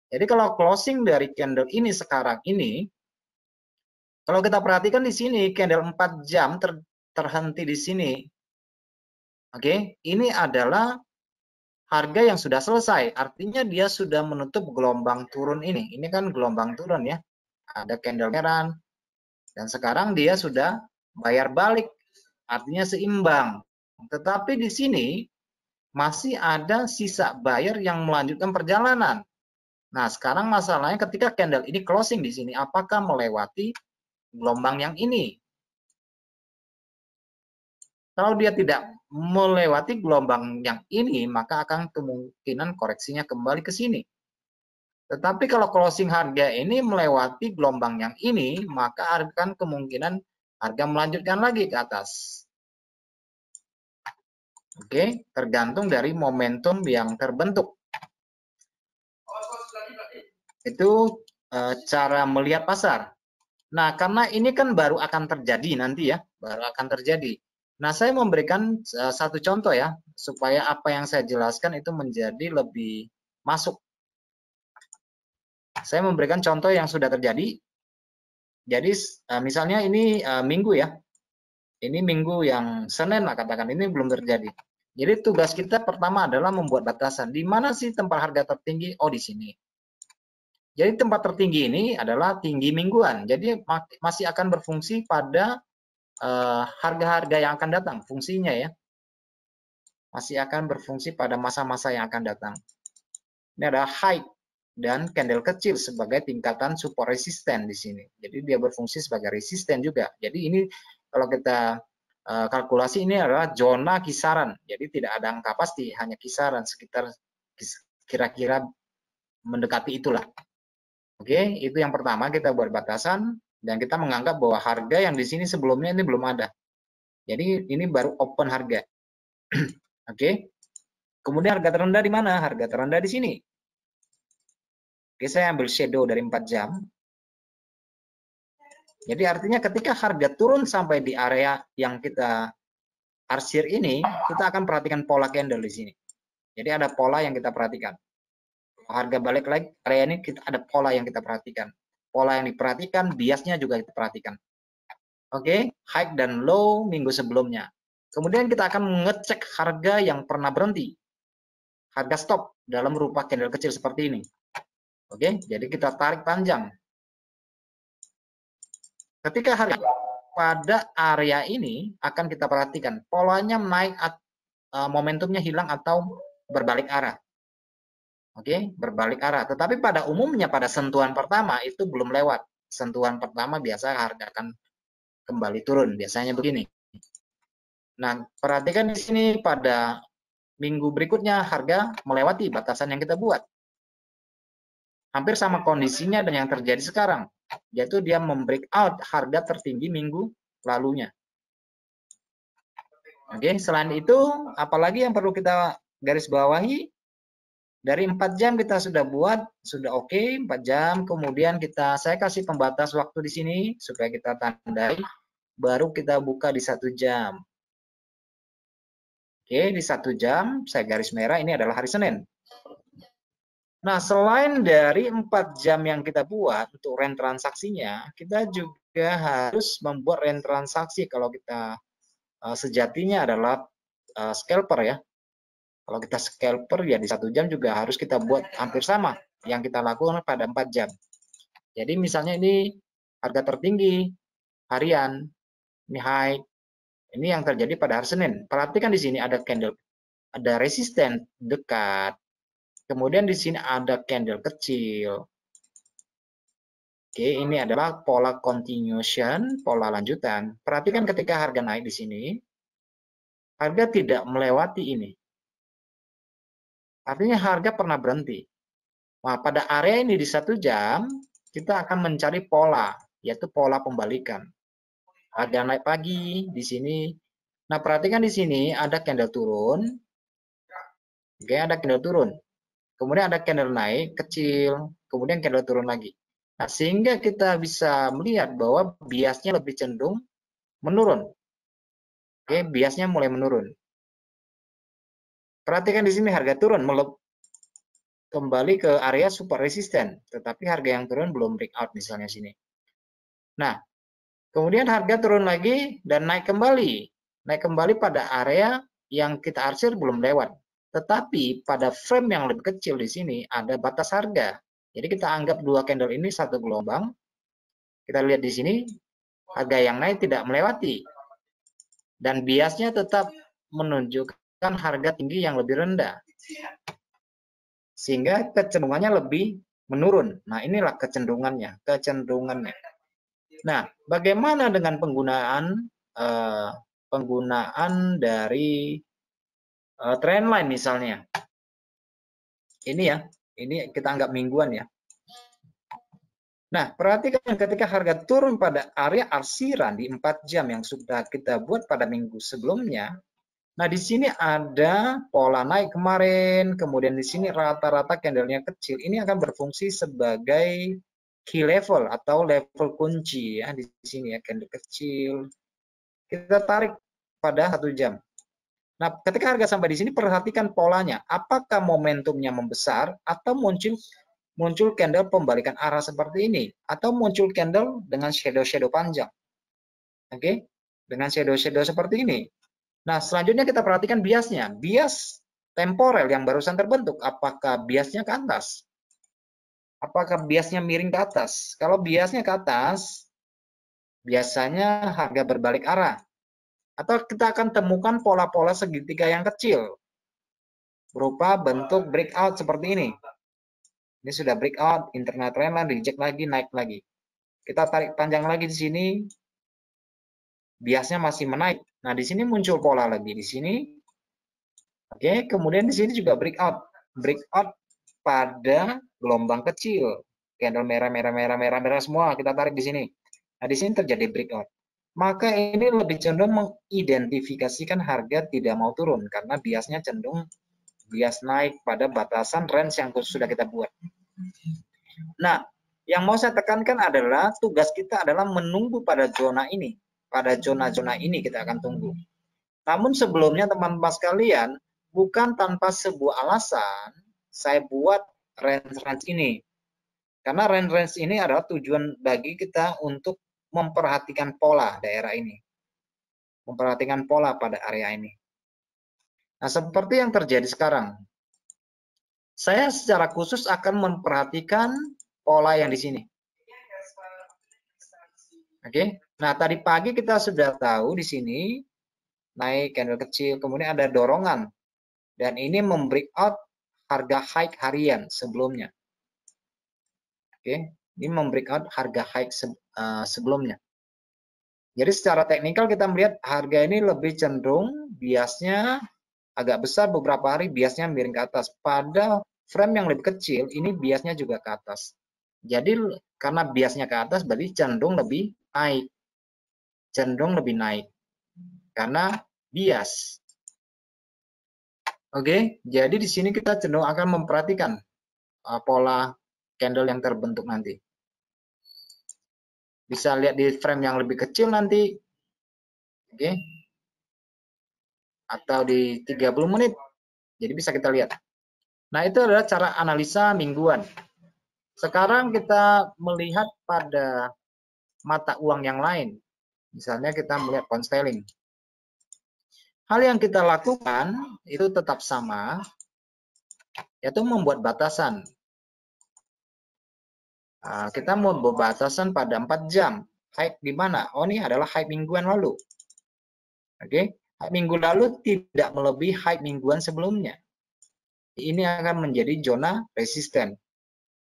A: Jadi kalau closing dari candle ini sekarang ini, kalau kita perhatikan di sini, candle 4 jam terhenti di sini. Oke, ini adalah harga yang sudah selesai. Artinya dia sudah menutup gelombang turun ini. Ini kan gelombang turun ya. Ada candle merah. Dan sekarang dia sudah bayar balik. Artinya seimbang. Tetapi di sini masih ada sisa buyer yang melanjutkan perjalanan. Nah, sekarang masalahnya ketika candle ini closing di sini, apakah melewati gelombang yang ini? Kalau dia tidak melewati gelombang yang ini, maka akan kemungkinan koreksinya kembali ke sini. Tetapi kalau closing harga ini melewati gelombang yang ini, maka akan kemungkinan harga melanjutkan lagi ke atas. Oke, tergantung dari momentum yang terbentuk. Itu cara melihat pasar. Nah, karena ini kan baru akan terjadi nanti ya, baru akan terjadi. Nah, saya memberikan satu contoh ya, supaya apa yang saya jelaskan itu menjadi lebih masuk. Saya memberikan contoh yang sudah terjadi. Jadi, misalnya ini minggu ya, ini minggu yang Senin lah katakan, ini belum terjadi. Jadi tugas kita pertama adalah membuat batasan. Di mana sih tempat harga tertinggi? Oh, di sini. Jadi tempat tertinggi ini adalah tinggi mingguan. Jadi masih akan berfungsi pada harga-harga yang akan datang. Fungsinya ya, masih akan berfungsi pada masa-masa yang akan datang. Ini adalah high dan candle kecil sebagai tingkatan support resisten di sini. Jadi dia berfungsi sebagai resisten juga. Jadi ini kalau kita kalkulasi ini adalah zona kisaran. Jadi tidak ada angka pasti, hanya kisaran sekitar kira-kira mendekati itulah. Oke, itu yang pertama kita buat batasan dan kita menganggap bahwa harga yang di sini sebelumnya ini belum ada. Jadi ini baru open harga. Oke. Kemudian harga terendah di mana? Harga terendah di sini. Oke, saya ambil shadow dari 4 jam. Jadi artinya ketika harga turun sampai di area yang kita arsir ini, kita akan perhatikan pola candle di sini. Jadi ada pola yang kita perhatikan. Harga balik lagi area ini kita ada pola yang kita perhatikan. Pola yang diperhatikan, biasnya juga kita perhatikan. Oke, high dan low minggu sebelumnya. Kemudian kita akan mengecek harga yang pernah berhenti. Harga stop dalam rupa candle kecil seperti ini. Oke, jadi kita tarik panjang. Ketika harga pada area ini akan kita perhatikan polanya naik, momentumnya hilang atau berbalik arah. Oke, berbalik arah. Tetapi pada umumnya pada sentuhan pertama itu belum lewat. Sentuhan pertama biasa harga akan kembali turun. Biasanya begini. Nah, perhatikan di sini pada minggu berikutnya harga melewati batasan yang kita buat. Hampir sama kondisinya dengan yang terjadi sekarang, yaitu dia membreak out harga tertinggi minggu lalunya. Oke, selain itu, apalagi yang perlu kita garis bawahi? Dari 4 jam kita sudah buat, sudah oke, 4 jam. Kemudian saya kasih pembatas waktu di sini supaya kita tandai. Baru kita buka di 1 jam. Oke, di 1 jam saya garis merah ini adalah hari Senin. Nah, selain dari 4 jam yang kita buat untuk range transaksinya, kita juga harus membuat range transaksi kalau kita sejatinya adalah scalper ya. Kalau kita scalper ya di 1 jam juga harus kita buat hampir sama yang kita lakukan pada 4 jam. Jadi misalnya ini harga tertinggi harian, ini high, ini yang terjadi pada hari Senin. Perhatikan di sini ada candle, ada resisten dekat. Kemudian di sini ada candle kecil. Oke, ini adalah pola continuation, pola lanjutan. Perhatikan ketika harga naik di sini, harga tidak melewati ini. Artinya harga pernah berhenti. Nah, pada area ini di 1 jam, kita akan mencari pola, yaitu pola pembalikan. Harga naik pagi di sini. Nah, perhatikan di sini ada candle turun. Oke, ada candle turun. Kemudian ada candle naik kecil, kemudian candle turun lagi. Nah, sehingga kita bisa melihat bahwa biasnya lebih cenderung menurun. Oke, biasnya mulai menurun. Perhatikan di sini harga turun, kembali ke area support resisten, tetapi harga yang turun belum breakout misalnya sini. Nah, kemudian harga turun lagi dan naik kembali. Naik kembali pada area yang kita arsir belum lewat. Tetapi pada frame yang lebih kecil di sini ada batas harga. Jadi kita anggap 2 candle ini satu gelombang. Kita lihat di sini harga yang naik tidak melewati. Dan biasnya tetap menunjukkan harga tinggi yang lebih rendah. Sehingga kecenderungannya lebih menurun. Nah, inilah kecenderungannya. Nah, bagaimana dengan penggunaan dari trendline misalnya? Ini ya, ini kita anggap mingguan ya. Nah, perhatikan ketika harga turun pada area arsiran di 4 jam yang sudah kita buat pada minggu sebelumnya. Nah, di sini ada pola naik kemarin, kemudian di sini rata-rata candlenya kecil. Ini akan berfungsi sebagai key level atau level kunci ya di sini ya, candle kecil. Kita tarik pada 1 jam. Nah, ketika harga sampai di sini perhatikan polanya. Apakah momentumnya membesar atau muncul candle pembalikan arah seperti ini atau muncul candle dengan shadow panjang. Oke? Dengan shadow seperti ini. Nah, selanjutnya kita perhatikan biasnya. Bias temporal yang barusan terbentuk, apakah biasnya ke atas? Apakah biasnya miring ke atas? Kalau biasnya ke atas, biasanya harga berbalik arah. Atau kita akan temukan pola-pola segitiga yang kecil, berupa bentuk breakout seperti ini. Ini sudah breakout, internal trendline, reject lagi, naik lagi. Kita tarik panjang lagi di sini, biasnya masih menaik. Nah, di sini muncul pola lagi di sini. Oke, kemudian di sini juga breakout pada gelombang kecil. Candle merah semua kita tarik di sini. Nah, di sini terjadi breakout. Maka ini lebih cenderung mengidentifikasikan harga tidak mau turun karena biasnya cenderung bias naik pada batasan range yang sudah kita buat. Nah, yang mau saya tekankan adalah tugas kita adalah menunggu pada zona ini. Pada zona-zona ini kita akan tunggu. Namun sebelumnya teman-teman sekalian, bukan tanpa sebuah alasan saya buat range-range ini. Karena range-range ini adalah tujuan bagi kita untuk memperhatikan pola daerah ini. Memperhatikan pola pada area ini. Nah, seperti yang terjadi sekarang. Saya secara khusus akan memperhatikan pola yang di sini. Oke. Nah, tadi pagi kita sudah tahu di sini naik candle kecil, kemudian ada dorongan. Dan ini membreakout harga high harian sebelumnya. Oke, ini membreakout harga high sebelumnya. Jadi secara teknikal kita melihat harga ini lebih cenderung biasnya agak besar beberapa hari, biasnya miring ke atas. Pada frame yang lebih kecil, ini biasnya juga ke atas. Jadi karena biasnya ke atas berarti cenderung lebih naik. Cenderung lebih naik. Karena bias. Oke, jadi di sini kita cenderung akan memperhatikan pola candle yang terbentuk nanti. Bisa lihat di frame yang lebih kecil nanti. Oke. Atau di 30 menit. Jadi bisa kita lihat. Nah, itu adalah cara analisa mingguan. Sekarang kita melihat pada mata uang yang lain. Misalnya kita melihat pound sterling. Hal yang kita lakukan itu tetap sama, yaitu membuat batasan. Kita membuat batasan pada 4 jam. High di mana? Oh, ini adalah high mingguan lalu. Oke, high minggu lalu tidak melebihi high mingguan sebelumnya. Ini akan menjadi zona resisten.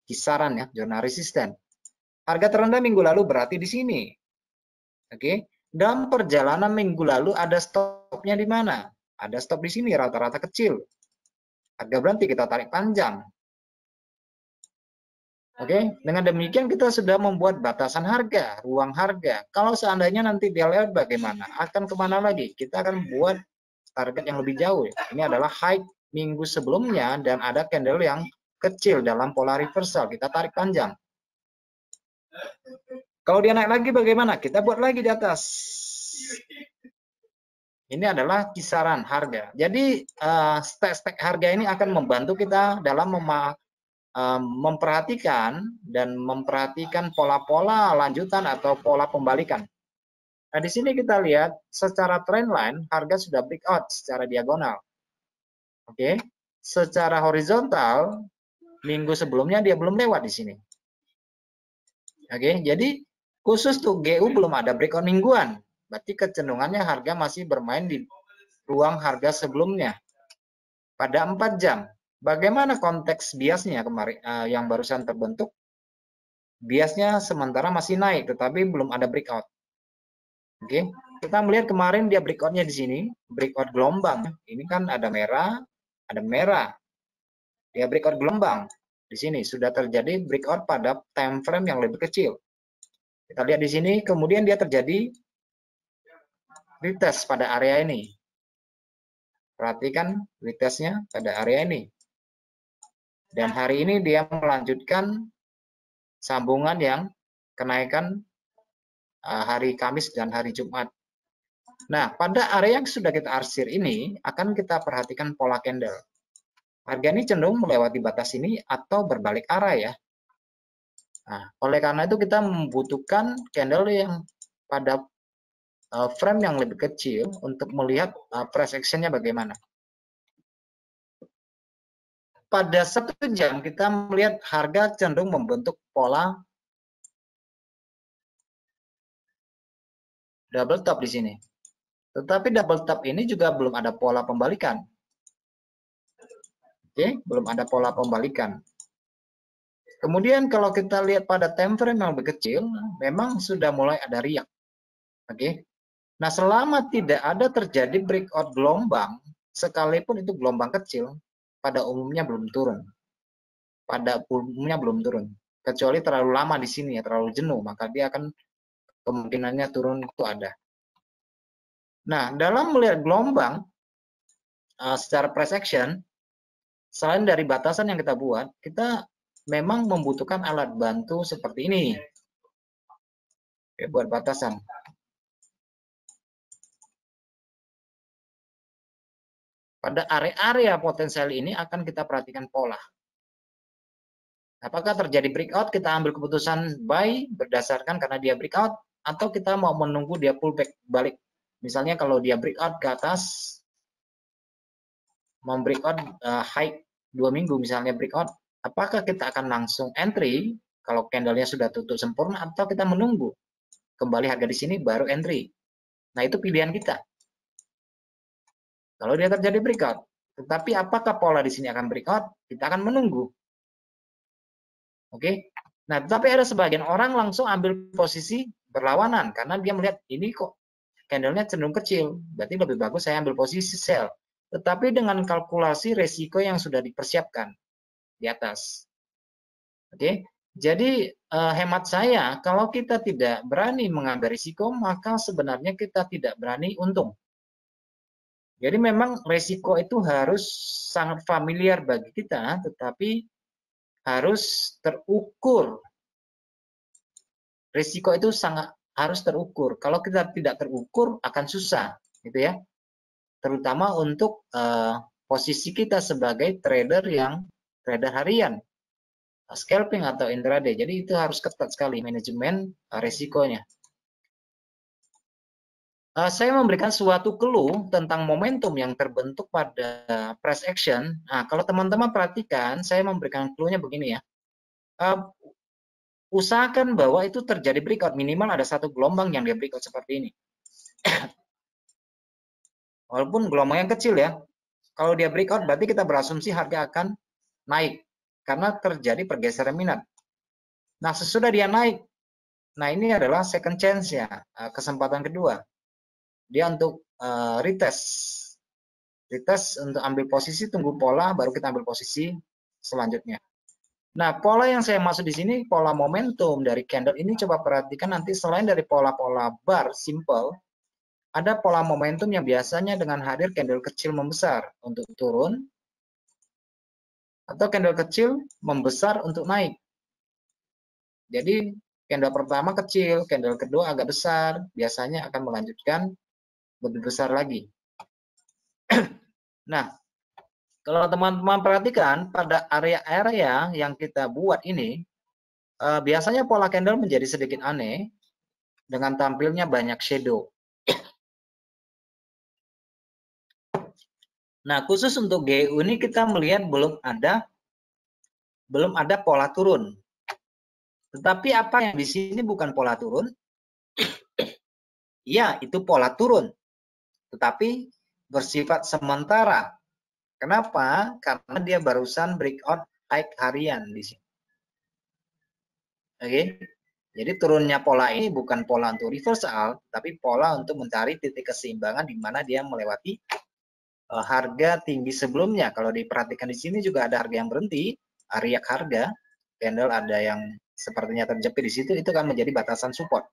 A: Kisaran ya, zona resisten. Harga terendah minggu lalu berarti di sini. Oke, dalam perjalanan minggu lalu ada stopnya di mana? Ada stop di sini rata-rata kecil. Harga berhenti, kita tarik panjang. Oke, dengan demikian kita sudah membuat batasan harga, ruang harga. Kalau seandainya nanti dia lewat bagaimana? Akan kemana lagi? Kita akan buat target yang lebih jauh. Ini adalah high minggu sebelumnya dan ada candle yang kecil dalam pola reversal. Kita tarik panjang. Kalau dia naik lagi bagaimana? Kita buat lagi di atas. Ini adalah kisaran harga. Jadi stack harga ini akan membantu kita dalam memperhatikan pola-pola lanjutan atau pola pembalikan. Nah, di sini kita lihat secara trendline harga sudah breakout secara diagonal. Oke. Secara horizontal minggu sebelumnya dia belum lewat di sini. Oke, jadi khusus tuh GU belum ada breakout mingguan. Berarti kecenderungannya harga masih bermain di ruang harga sebelumnya. Pada 4 jam. Bagaimana konteks biasnya kemarin yang barusan terbentuk? Biasnya sementara masih naik, tetapi belum ada breakout. Oke, kita melihat kemarin dia breakoutnya di sini, breakout gelombang. Ini kan ada merah, ada merah. Dia breakout gelombang. Di sini sudah terjadi breakout pada time frame yang lebih kecil. Kita lihat di sini, kemudian dia terjadi retest pada area ini. Perhatikan retestnya pada area ini. Dan hari ini dia melanjutkan sambungan yang kenaikan hari Kamis dan hari Jumat. Nah, pada area yang sudah kita arsir ini akan kita perhatikan pola candle. Harga ini cenderung melewati batas ini atau berbalik arah ya. Nah, oleh karena itu kita membutuhkan candle yang pada frame yang lebih kecil untuk melihat price action-nya bagaimana. Pada 1 jam kita melihat harga cenderung membentuk pola double top di sini. Tetapi double top ini juga belum ada pola pembalikan. Oke, belum ada pola pembalikan. Kemudian kalau kita lihat pada time frame yang lebih kecil, memang sudah mulai ada riak. Oke. Nah, selama tidak ada terjadi breakout gelombang, sekalipun itu gelombang kecil, pada umumnya belum turun. Pada umumnya belum turun. Kecuali terlalu lama di sini ya, terlalu jenuh, maka dia akan kemungkinannya turun itu ada. Nah, dalam melihat gelombang secara price action, selain dari batasan yang kita buat, kita memang membutuhkan alat bantu seperti ini. Oke, buat batasan. Pada area-area potensial ini akan kita perhatikan pola. Apakah terjadi breakout, kita ambil keputusan buy berdasarkan karena dia breakout, atau kita mau menunggu dia pullback balik. Misalnya kalau dia breakout ke atas, mau breakout high 2 minggu misalnya breakout, apakah kita akan langsung entry kalau candlenya sudah tutup sempurna, atau kita menunggu kembali harga di sini baru entry. Nah, itu pilihan kita. Kalau dia terjadi breakout, tetapi apakah pola di sini akan breakout, kita akan menunggu. Oke. Nah, tetapi ada sebagian orang langsung ambil posisi berlawanan karena dia melihat ini kok candlenya cenderung kecil, berarti lebih bagus saya ambil posisi sell. Tetapi dengan kalkulasi resiko yang sudah dipersiapkan di atas. Oke. Jadi hemat saya, kalau kita tidak berani mengambil risiko, maka sebenarnya kita tidak berani untung. Jadi memang resiko itu harus sangat familiar bagi kita, tetapi harus terukur. Risiko itu sangat harus terukur. Kalau kita tidak terukur akan susah, gitu ya. Terutama untuk posisi kita sebagai trader yang trader harian, scalping atau intraday. Jadi itu harus ketat sekali manajemen risikonya. Saya memberikan suatu clue tentang momentum yang terbentuk pada price action. Nah, kalau teman-teman perhatikan, saya memberikan clue-nya begini ya. Usahakan bahwa itu terjadi breakout, minimal ada satu gelombang yang dia breakout seperti ini. Walaupun gelombang yang kecil ya. Kalau dia breakout berarti kita berasumsi harga akan naik karena terjadi pergeseran minat. Nah, sesudah dia naik, nah ini adalah second chance ya, kesempatan kedua. Dia untuk retest untuk ambil posisi, tunggu pola, baru kita ambil posisi selanjutnya. Nah, pola yang saya maksud di sini pola momentum dari candle ini, coba perhatikan nanti selain dari pola-pola bar simple, ada pola momentum yang biasanya dengan hadir candle kecil membesar untuk turun, atau candle kecil membesar untuk naik. Jadi candle pertama kecil, candle kedua agak besar, biasanya akan melanjutkan lebih besar lagi. Nah, kalau teman-teman perhatikan pada area-area yang kita buat ini, biasanya pola candle menjadi sedikit aneh dengan tampilnya banyak shadow. Nah, khusus untuk GU ini kita melihat belum ada pola turun. Tetapi apa yang di sini bukan pola turun? Ya, itu pola turun. Tetapi bersifat sementara. Kenapa? Karena dia barusan breakout high harian di sini. Oke. Jadi turunnya pola ini bukan pola untuk reversal, tapi pola untuk mencari titik keseimbangan di mana dia melewati harga tinggi sebelumnya. Kalau diperhatikan di sini juga ada harga yang berhenti, riak harga, candle ada yang sepertinya terjepit di situ, itu kan menjadi batasan support.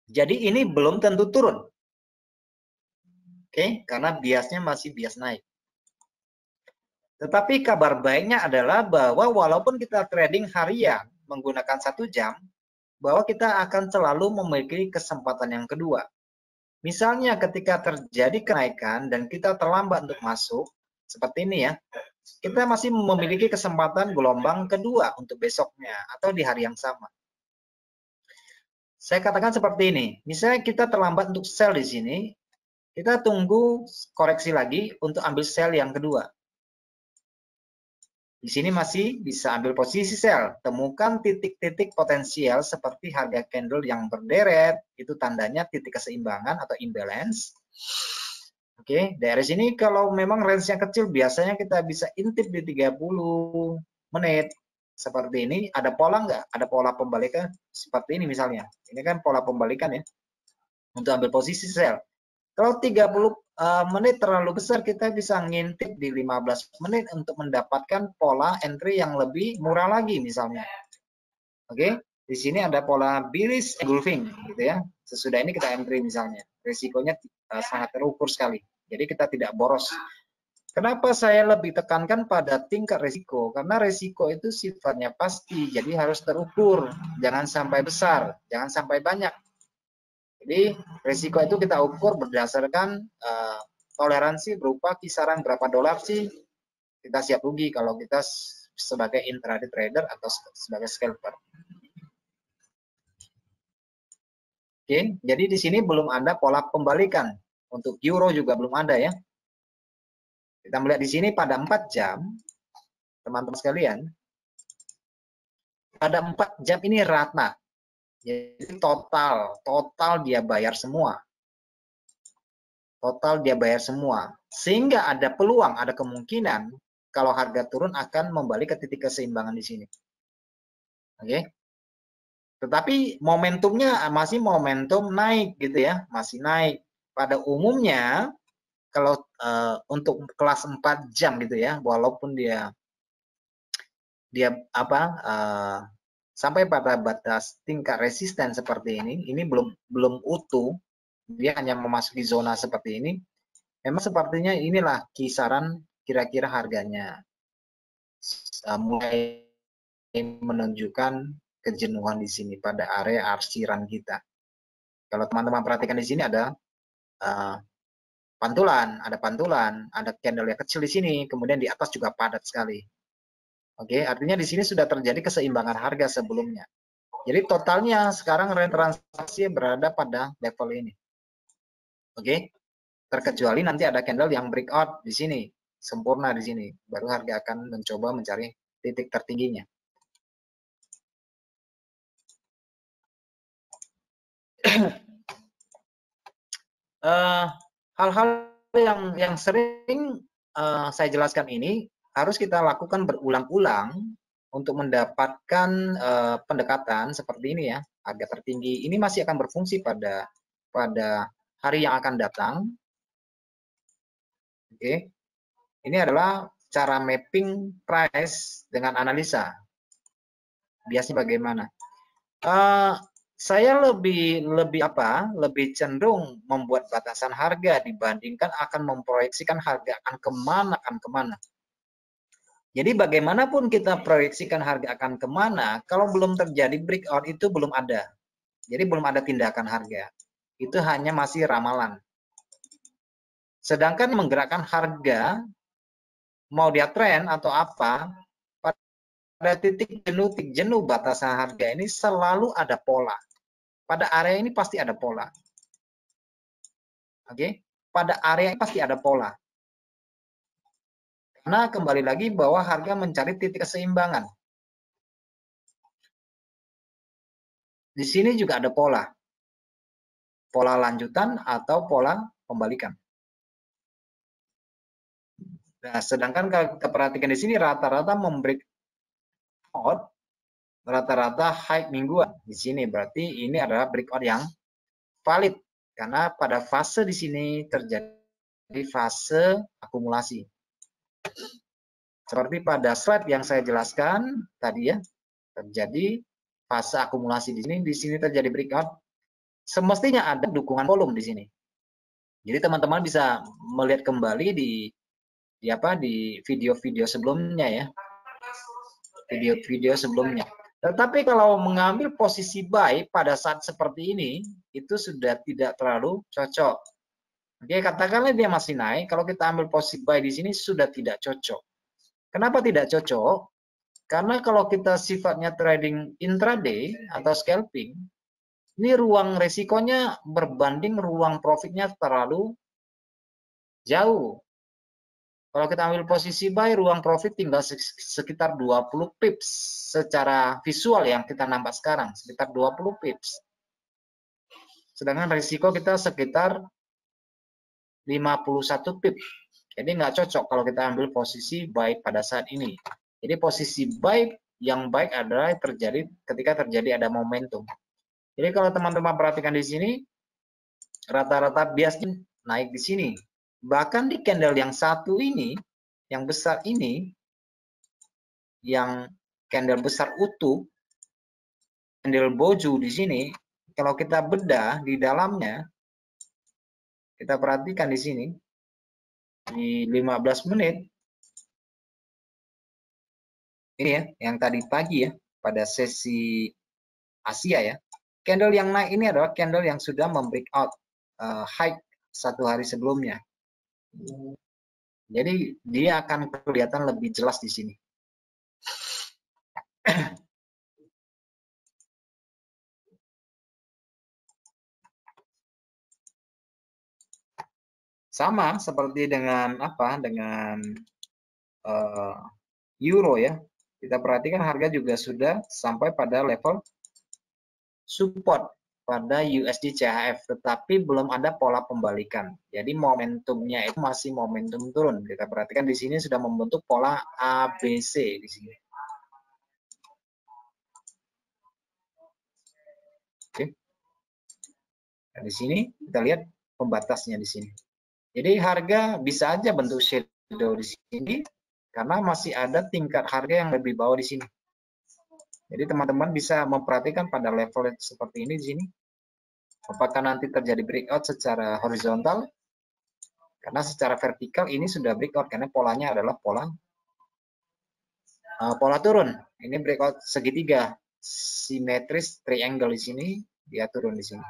A: Jadi ini belum tentu turun. Oke, karena biasnya masih bias naik. Tetapi kabar baiknya adalah bahwa walaupun kita trading harian menggunakan 1 jam, bahwa kita akan selalu memiliki kesempatan yang kedua. Misalnya ketika terjadi kenaikan dan kita terlambat untuk masuk, seperti ini ya, kita masih memiliki kesempatan gelombang kedua untuk besoknya atau di hari yang sama. Saya katakan seperti ini, misalnya kita terlambat untuk sell di sini, kita tunggu koreksi lagi untuk ambil sell yang kedua. Di sini masih bisa ambil posisi sell. Temukan titik-titik potensial seperti harga candle yang berderet, itu tandanya titik keseimbangan atau imbalance. Oke, dari sini kalau memang range-nya kecil, biasanya kita bisa intip di 30 menit. Seperti ini, ada pola nggak? Ada pola pembalikan seperti ini misalnya. Ini kan pola pembalikan ya, untuk ambil posisi sell. Kalau 30 menit terlalu besar, kita bisa ngintip di 15 menit untuk mendapatkan pola entry yang lebih murah lagi misalnya. Oke, di sini ada pola bearish engulfing gitu ya. Sesudah ini kita entry misalnya. Risikonya sangat terukur sekali. Jadi kita tidak boros. Kenapa saya lebih tekankan pada tingkat risiko? Karena risiko itu sifatnya pasti, jadi harus terukur. Jangan sampai besar, jangan sampai banyak. Jadi risiko itu kita ukur berdasarkan toleransi berupa kisaran berapa dolar sih kita siap rugi kalau kita sebagai intraday trader atau sebagai scalper. Oke, jadi di sini belum ada pola pembalikan. Untuk euro juga belum ada ya. Kita melihat di sini pada 4 jam, teman-teman sekalian, pada 4 jam ini rata. Jadi total dia bayar semua. Total dia bayar semua. Sehingga ada peluang, ada kemungkinan kalau harga turun akan membalik ke titik keseimbangan di sini. Oke. Tetapi momentumnya masih momentum naik gitu ya, masih naik. Pada umumnya kalau untuk kelas 4 jam gitu ya, walaupun dia sampai pada batas tingkat resisten seperti ini belum utuh, dia hanya memasuki zona seperti ini. Memang sepertinya inilah kisaran kira-kira harganya mulai menunjukkan kejenuhan di sini pada area arsiran kita. Kalau teman-teman perhatikan di sini ada pantulan, ada candle yang kecil di sini, kemudian di atas juga padat sekali. Oke, artinya di sini sudah terjadi keseimbangan harga sebelumnya. Jadi totalnya sekarang transaksi berada pada level ini. Oke, terkecuali nanti ada candle yang breakout di sini, sempurna di sini, baru harga akan mencoba mencari titik tertingginya. Hal-hal yang sering saya jelaskan ini harus kita lakukan berulang-ulang untuk mendapatkan pendekatan seperti ini ya, harga tertinggi. Ini masih akan berfungsi pada hari yang akan datang. Oke, ini adalah cara mapping price dengan analisa. Biasanya bagaimana? Saya lebih cenderung membuat batasan harga dibandingkan akan memproyeksikan harga akan kemana. Jadi bagaimanapun kita proyeksikan harga akan kemana, kalau belum terjadi breakout itu belum ada. Jadi belum ada tindakan harga. Itu hanya masih ramalan. Sedangkan menggerakkan harga, mau dia tren atau apa, pada titik jenuh batasan harga ini selalu ada pola. Pada area ini pasti ada pola. Oke, pada area ini pasti ada pola. Karena kembali lagi bahwa harga mencari titik keseimbangan. Di sini juga ada pola. Pola lanjutan atau pola pembalikan. Nah, sedangkan kalau kita perhatikan di sini rata-rata membreak out, rata-rata high mingguan. Di sini berarti ini adalah breakout yang valid. Karena pada fase di sini terjadi fase akumulasi. Seperti pada slide yang saya jelaskan tadi ya, terjadi fase akumulasi di sini terjadi breakout. Semestinya ada dukungan volume di sini. Jadi teman-teman bisa melihat kembali di di video-video sebelumnya ya. Video-video sebelumnya. Tetapi kalau mengambil posisi buy pada saat seperti ini, itu sudah tidak terlalu cocok. Oke, katakanlah dia masih naik, kalau kita ambil posisi buy di sini sudah tidak cocok. Kenapa tidak cocok? Karena kalau kita sifatnya trading intraday atau scalping, ini ruang resikonya berbanding ruang profitnya terlalu jauh. Kalau kita ambil posisi buy, ruang profit tinggal sekitar 20 pips secara visual yang kita nampak sekarang, sekitar 20 pips. Sedangkan risiko kita sekitar 51 pips. Jadi nggak cocok kalau kita ambil posisi buy pada saat ini. Jadi posisi buy yang baik adalah terjadi ketika terjadi ada momentum. Jadi kalau teman-teman perhatikan di sini, rata-rata biasnya naik di sini. Bahkan di candle yang satu ini, yang besar ini, yang candle besar utuh, candle boju di sini, kalau kita bedah di dalamnya, kita perhatikan di sini, di 15 menit, ini ya, yang tadi pagi ya, pada sesi Asia ya, candle yang naik ini adalah candle yang sudah membreakout high satu hari sebelumnya. Jadi dia akan kelihatan lebih jelas di sini. Sama seperti dengan apa? Dengan euro ya. Kita perhatikan harga juga sudah sampai pada level support pada USD CHF, tetapi belum ada pola pembalikan. Jadi momentumnya itu masih momentum turun. Kita perhatikan di sini sudah membentuk pola ABC di sini. Oke. Nah, di sini kita lihat pembatasnya di sini. Jadi harga bisa aja bentuk shadow di sini karena masih ada tingkat harga yang lebih bawah di sini. Jadi teman-teman bisa memperhatikan pada level seperti ini di sini. Apakah nanti terjadi breakout secara horizontal? Karena secara vertikal ini sudah breakout karena polanya adalah pola turun. Ini breakout segitiga, simetris triangle di sini, dia turun di sini.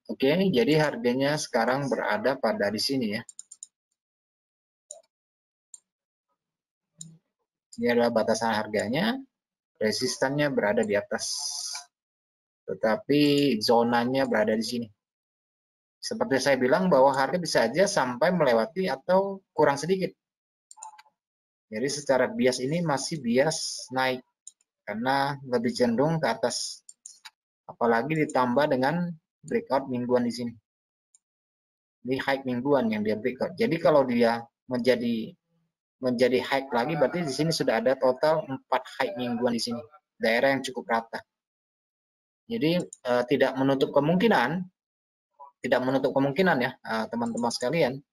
A: Oke, jadi harganya sekarang berada pada di sini ya. Ini adalah batasan harganya, resistannya berada di atas. Tetapi zonanya berada di sini. Seperti saya bilang bahwa harga bisa aja sampai melewati atau kurang sedikit. Jadi secara bias ini masih bias naik karena lebih cenderung ke atas. Apalagi ditambah dengan breakout mingguan di sini. Ini high mingguan yang dia breakout. Jadi kalau dia menjadi high lagi berarti di sini sudah ada total 4 high mingguan di sini. Daerah yang cukup rata. Jadi tidak menutup kemungkinan ya teman-teman sekalian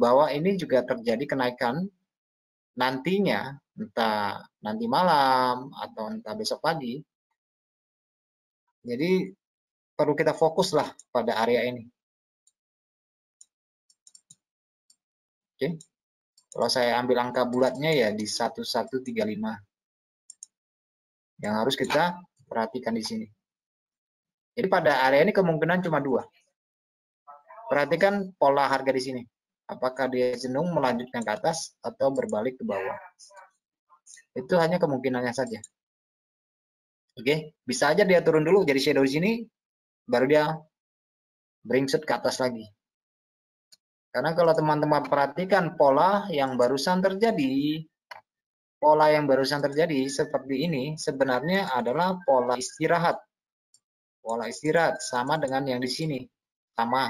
A: bahwa ini juga terjadi kenaikan nantinya, entah nanti malam atau entah besok pagi. Jadi perlu kita fokuslah pada area ini. Oke. Kalau saya ambil angka bulatnya ya di 1135. Yang harus kita perhatikan di sini. Jadi pada area ini kemungkinan cuma dua. Perhatikan pola harga di sini. Apakah dia cenderung melanjutkan ke atas atau berbalik ke bawah. Itu hanya kemungkinannya saja. Oke, bisa aja dia turun dulu jadi shadow di sini, baru dia beringsut ke atas lagi. Karena kalau teman-teman perhatikan pola yang barusan terjadi seperti ini sebenarnya adalah pola istirahat. Pola istirahat sama dengan yang di sini. Sama,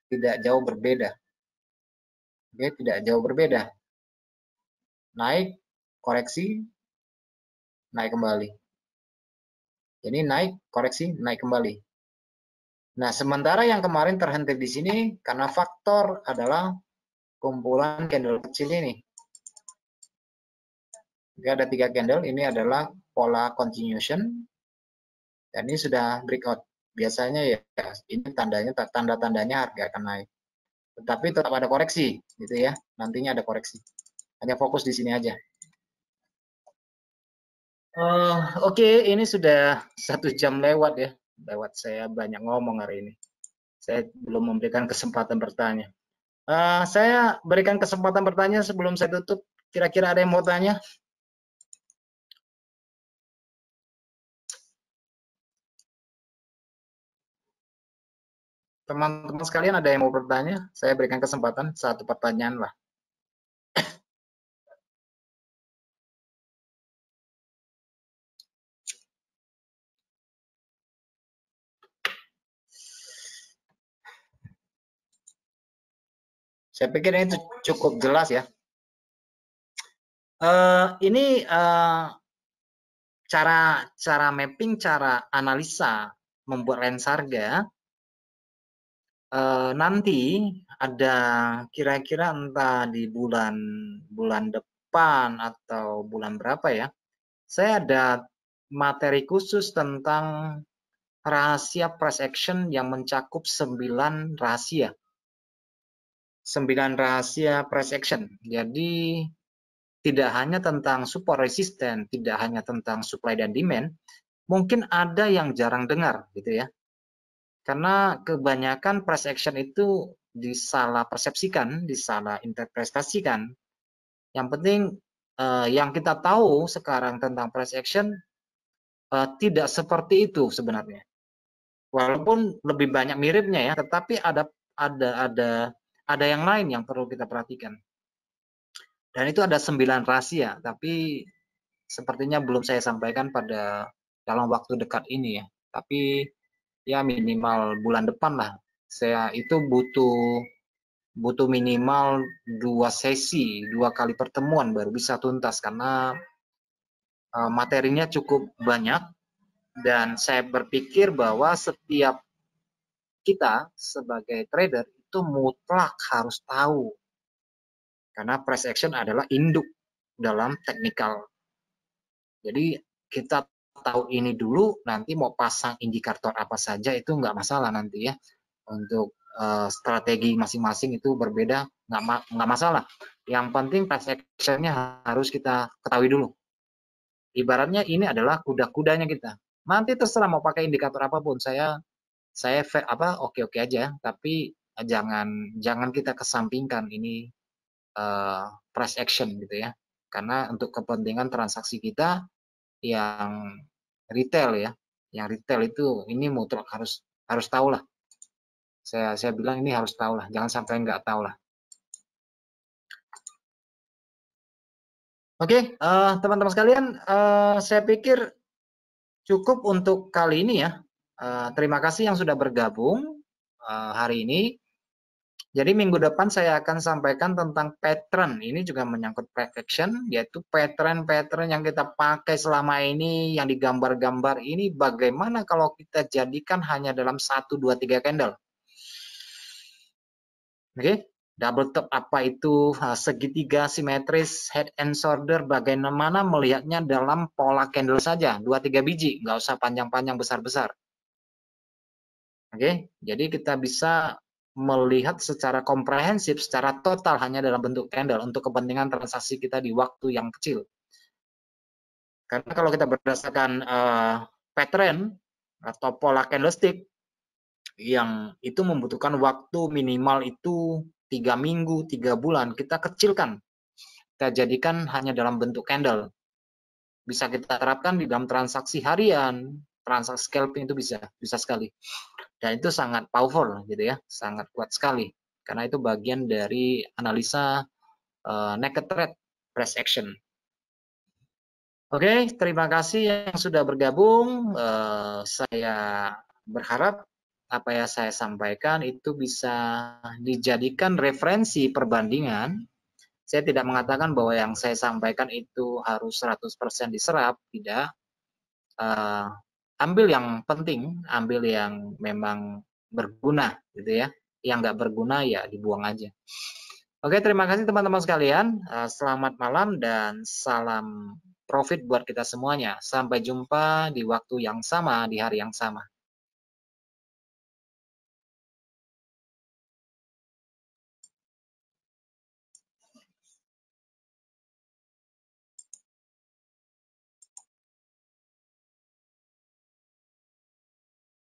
A: tidak jauh berbeda. Oke, tidak jauh berbeda. Naik, koreksi, naik kembali. Jadi naik, koreksi, naik kembali. Nah, sementara yang kemarin terhenti di sini karena faktor adalah kumpulan candle kecil ini. Dia ada 3 candle, ini adalah pola continuation, dan ini sudah breakout. Biasanya ya ini tanda-tandanya harga akan naik. Tetapi tetap ada koreksi, gitu ya. Nantinya ada koreksi. Hanya fokus di sini aja. Oke, ini sudah 1 jam lewat ya. Lewat, saya banyak ngomong hari ini. Saya belum memberikan kesempatan bertanya. Saya berikan kesempatan bertanya sebelum saya tutup. Kira-kira ada yang mau tanya? Teman-teman sekalian ada yang mau bertanya? Saya berikan kesempatan 1 pertanyaan lah. Saya pikir ini cukup jelas ya. Ini cara mapping, cara analisa membuat range harga. Nanti ada kira-kira entah di bulan depan atau bulan berapa ya, saya ada materi khusus tentang rahasia price action yang mencakup 9 rahasia. 9 rahasia price action. Jadi tidak hanya tentang support resisten, tidak hanya tentang supply dan demand, mungkin ada yang jarang dengar gitu ya. Karena kebanyakan price action itu disalah persepsikan, disalah interpretasikan. Yang penting yang kita tahu sekarang tentang price action tidak seperti itu sebenarnya. Walaupun lebih banyak miripnya ya, tetapi ada yang lain yang perlu kita perhatikan. Dan itu ada 9 rahasia, tapi sepertinya belum saya sampaikan dalam waktu dekat ini ya. Tapi ya minimal bulan depan lah. Saya itu butuh minimal 2 sesi, 2 kali pertemuan baru bisa tuntas karena materinya cukup banyak, dan saya berpikir bahwa setiap kita sebagai trader itu mutlak harus tahu, karena price action adalah induk dalam teknikal. Jadi kita tahu ini dulu, nanti mau pasang indikator apa saja itu nggak masalah nanti ya. Untuk strategi masing-masing itu berbeda, nggak masalah. Yang penting price action-nya harus kita ketahui dulu. Ibaratnya ini adalah kuda-kudanya kita. Nanti terserah mau pakai indikator apapun, saya oke-oke aja, tapi jangan kita kesampingkan ini price action gitu ya. Karena untuk kepentingan transaksi kita yang retail ya, yang retail itu ini mutlak harus tahu lah. Saya bilang ini harus tahu lah, jangan sampai nggak tahu lah. Oke, teman-teman sekalian, saya pikir cukup untuk kali ini ya. Terima kasih yang sudah bergabung hari ini. Jadi minggu depan saya akan sampaikan tentang pattern. Ini juga menyangkut price action, yaitu pattern-pattern yang kita pakai selama ini, yang digambar-gambar ini bagaimana kalau kita jadikan hanya dalam 1, 2, 3 candle. Oke, double top apa itu, segitiga simetris, head and shoulder, bagaimana melihatnya dalam pola candle saja, 2-3 biji, nggak usah panjang-panjang besar-besar. Oke, jadi kita bisa melihat secara komprehensif, secara total hanya dalam bentuk candle untuk kepentingan transaksi kita di waktu yang kecil. Karena kalau kita berdasarkan pattern atau pola candlestick yang itu membutuhkan waktu minimal itu 3 minggu, 3 bulan, kita kecilkan. Kita jadikan hanya dalam bentuk candle. Bisa kita terapkan di dalam transaksi harian, transaksi scalping itu bisa sekali. Dan itu sangat powerful gitu ya, sangat kuat sekali. Karena itu bagian dari analisa naked trade price action. Oke, terima kasih yang sudah bergabung. Saya berharap apa yang saya sampaikan itu bisa dijadikan referensi perbandingan. Saya tidak mengatakan bahwa yang saya sampaikan itu harus 100% diserap, tidak. Ambil yang penting, ambil yang memang berguna gitu ya. Yang nggak berguna ya dibuang aja. Oke, terima kasih teman-teman sekalian. Selamat malam dan salam profit buat kita semuanya. Sampai jumpa di waktu yang sama, di hari yang sama.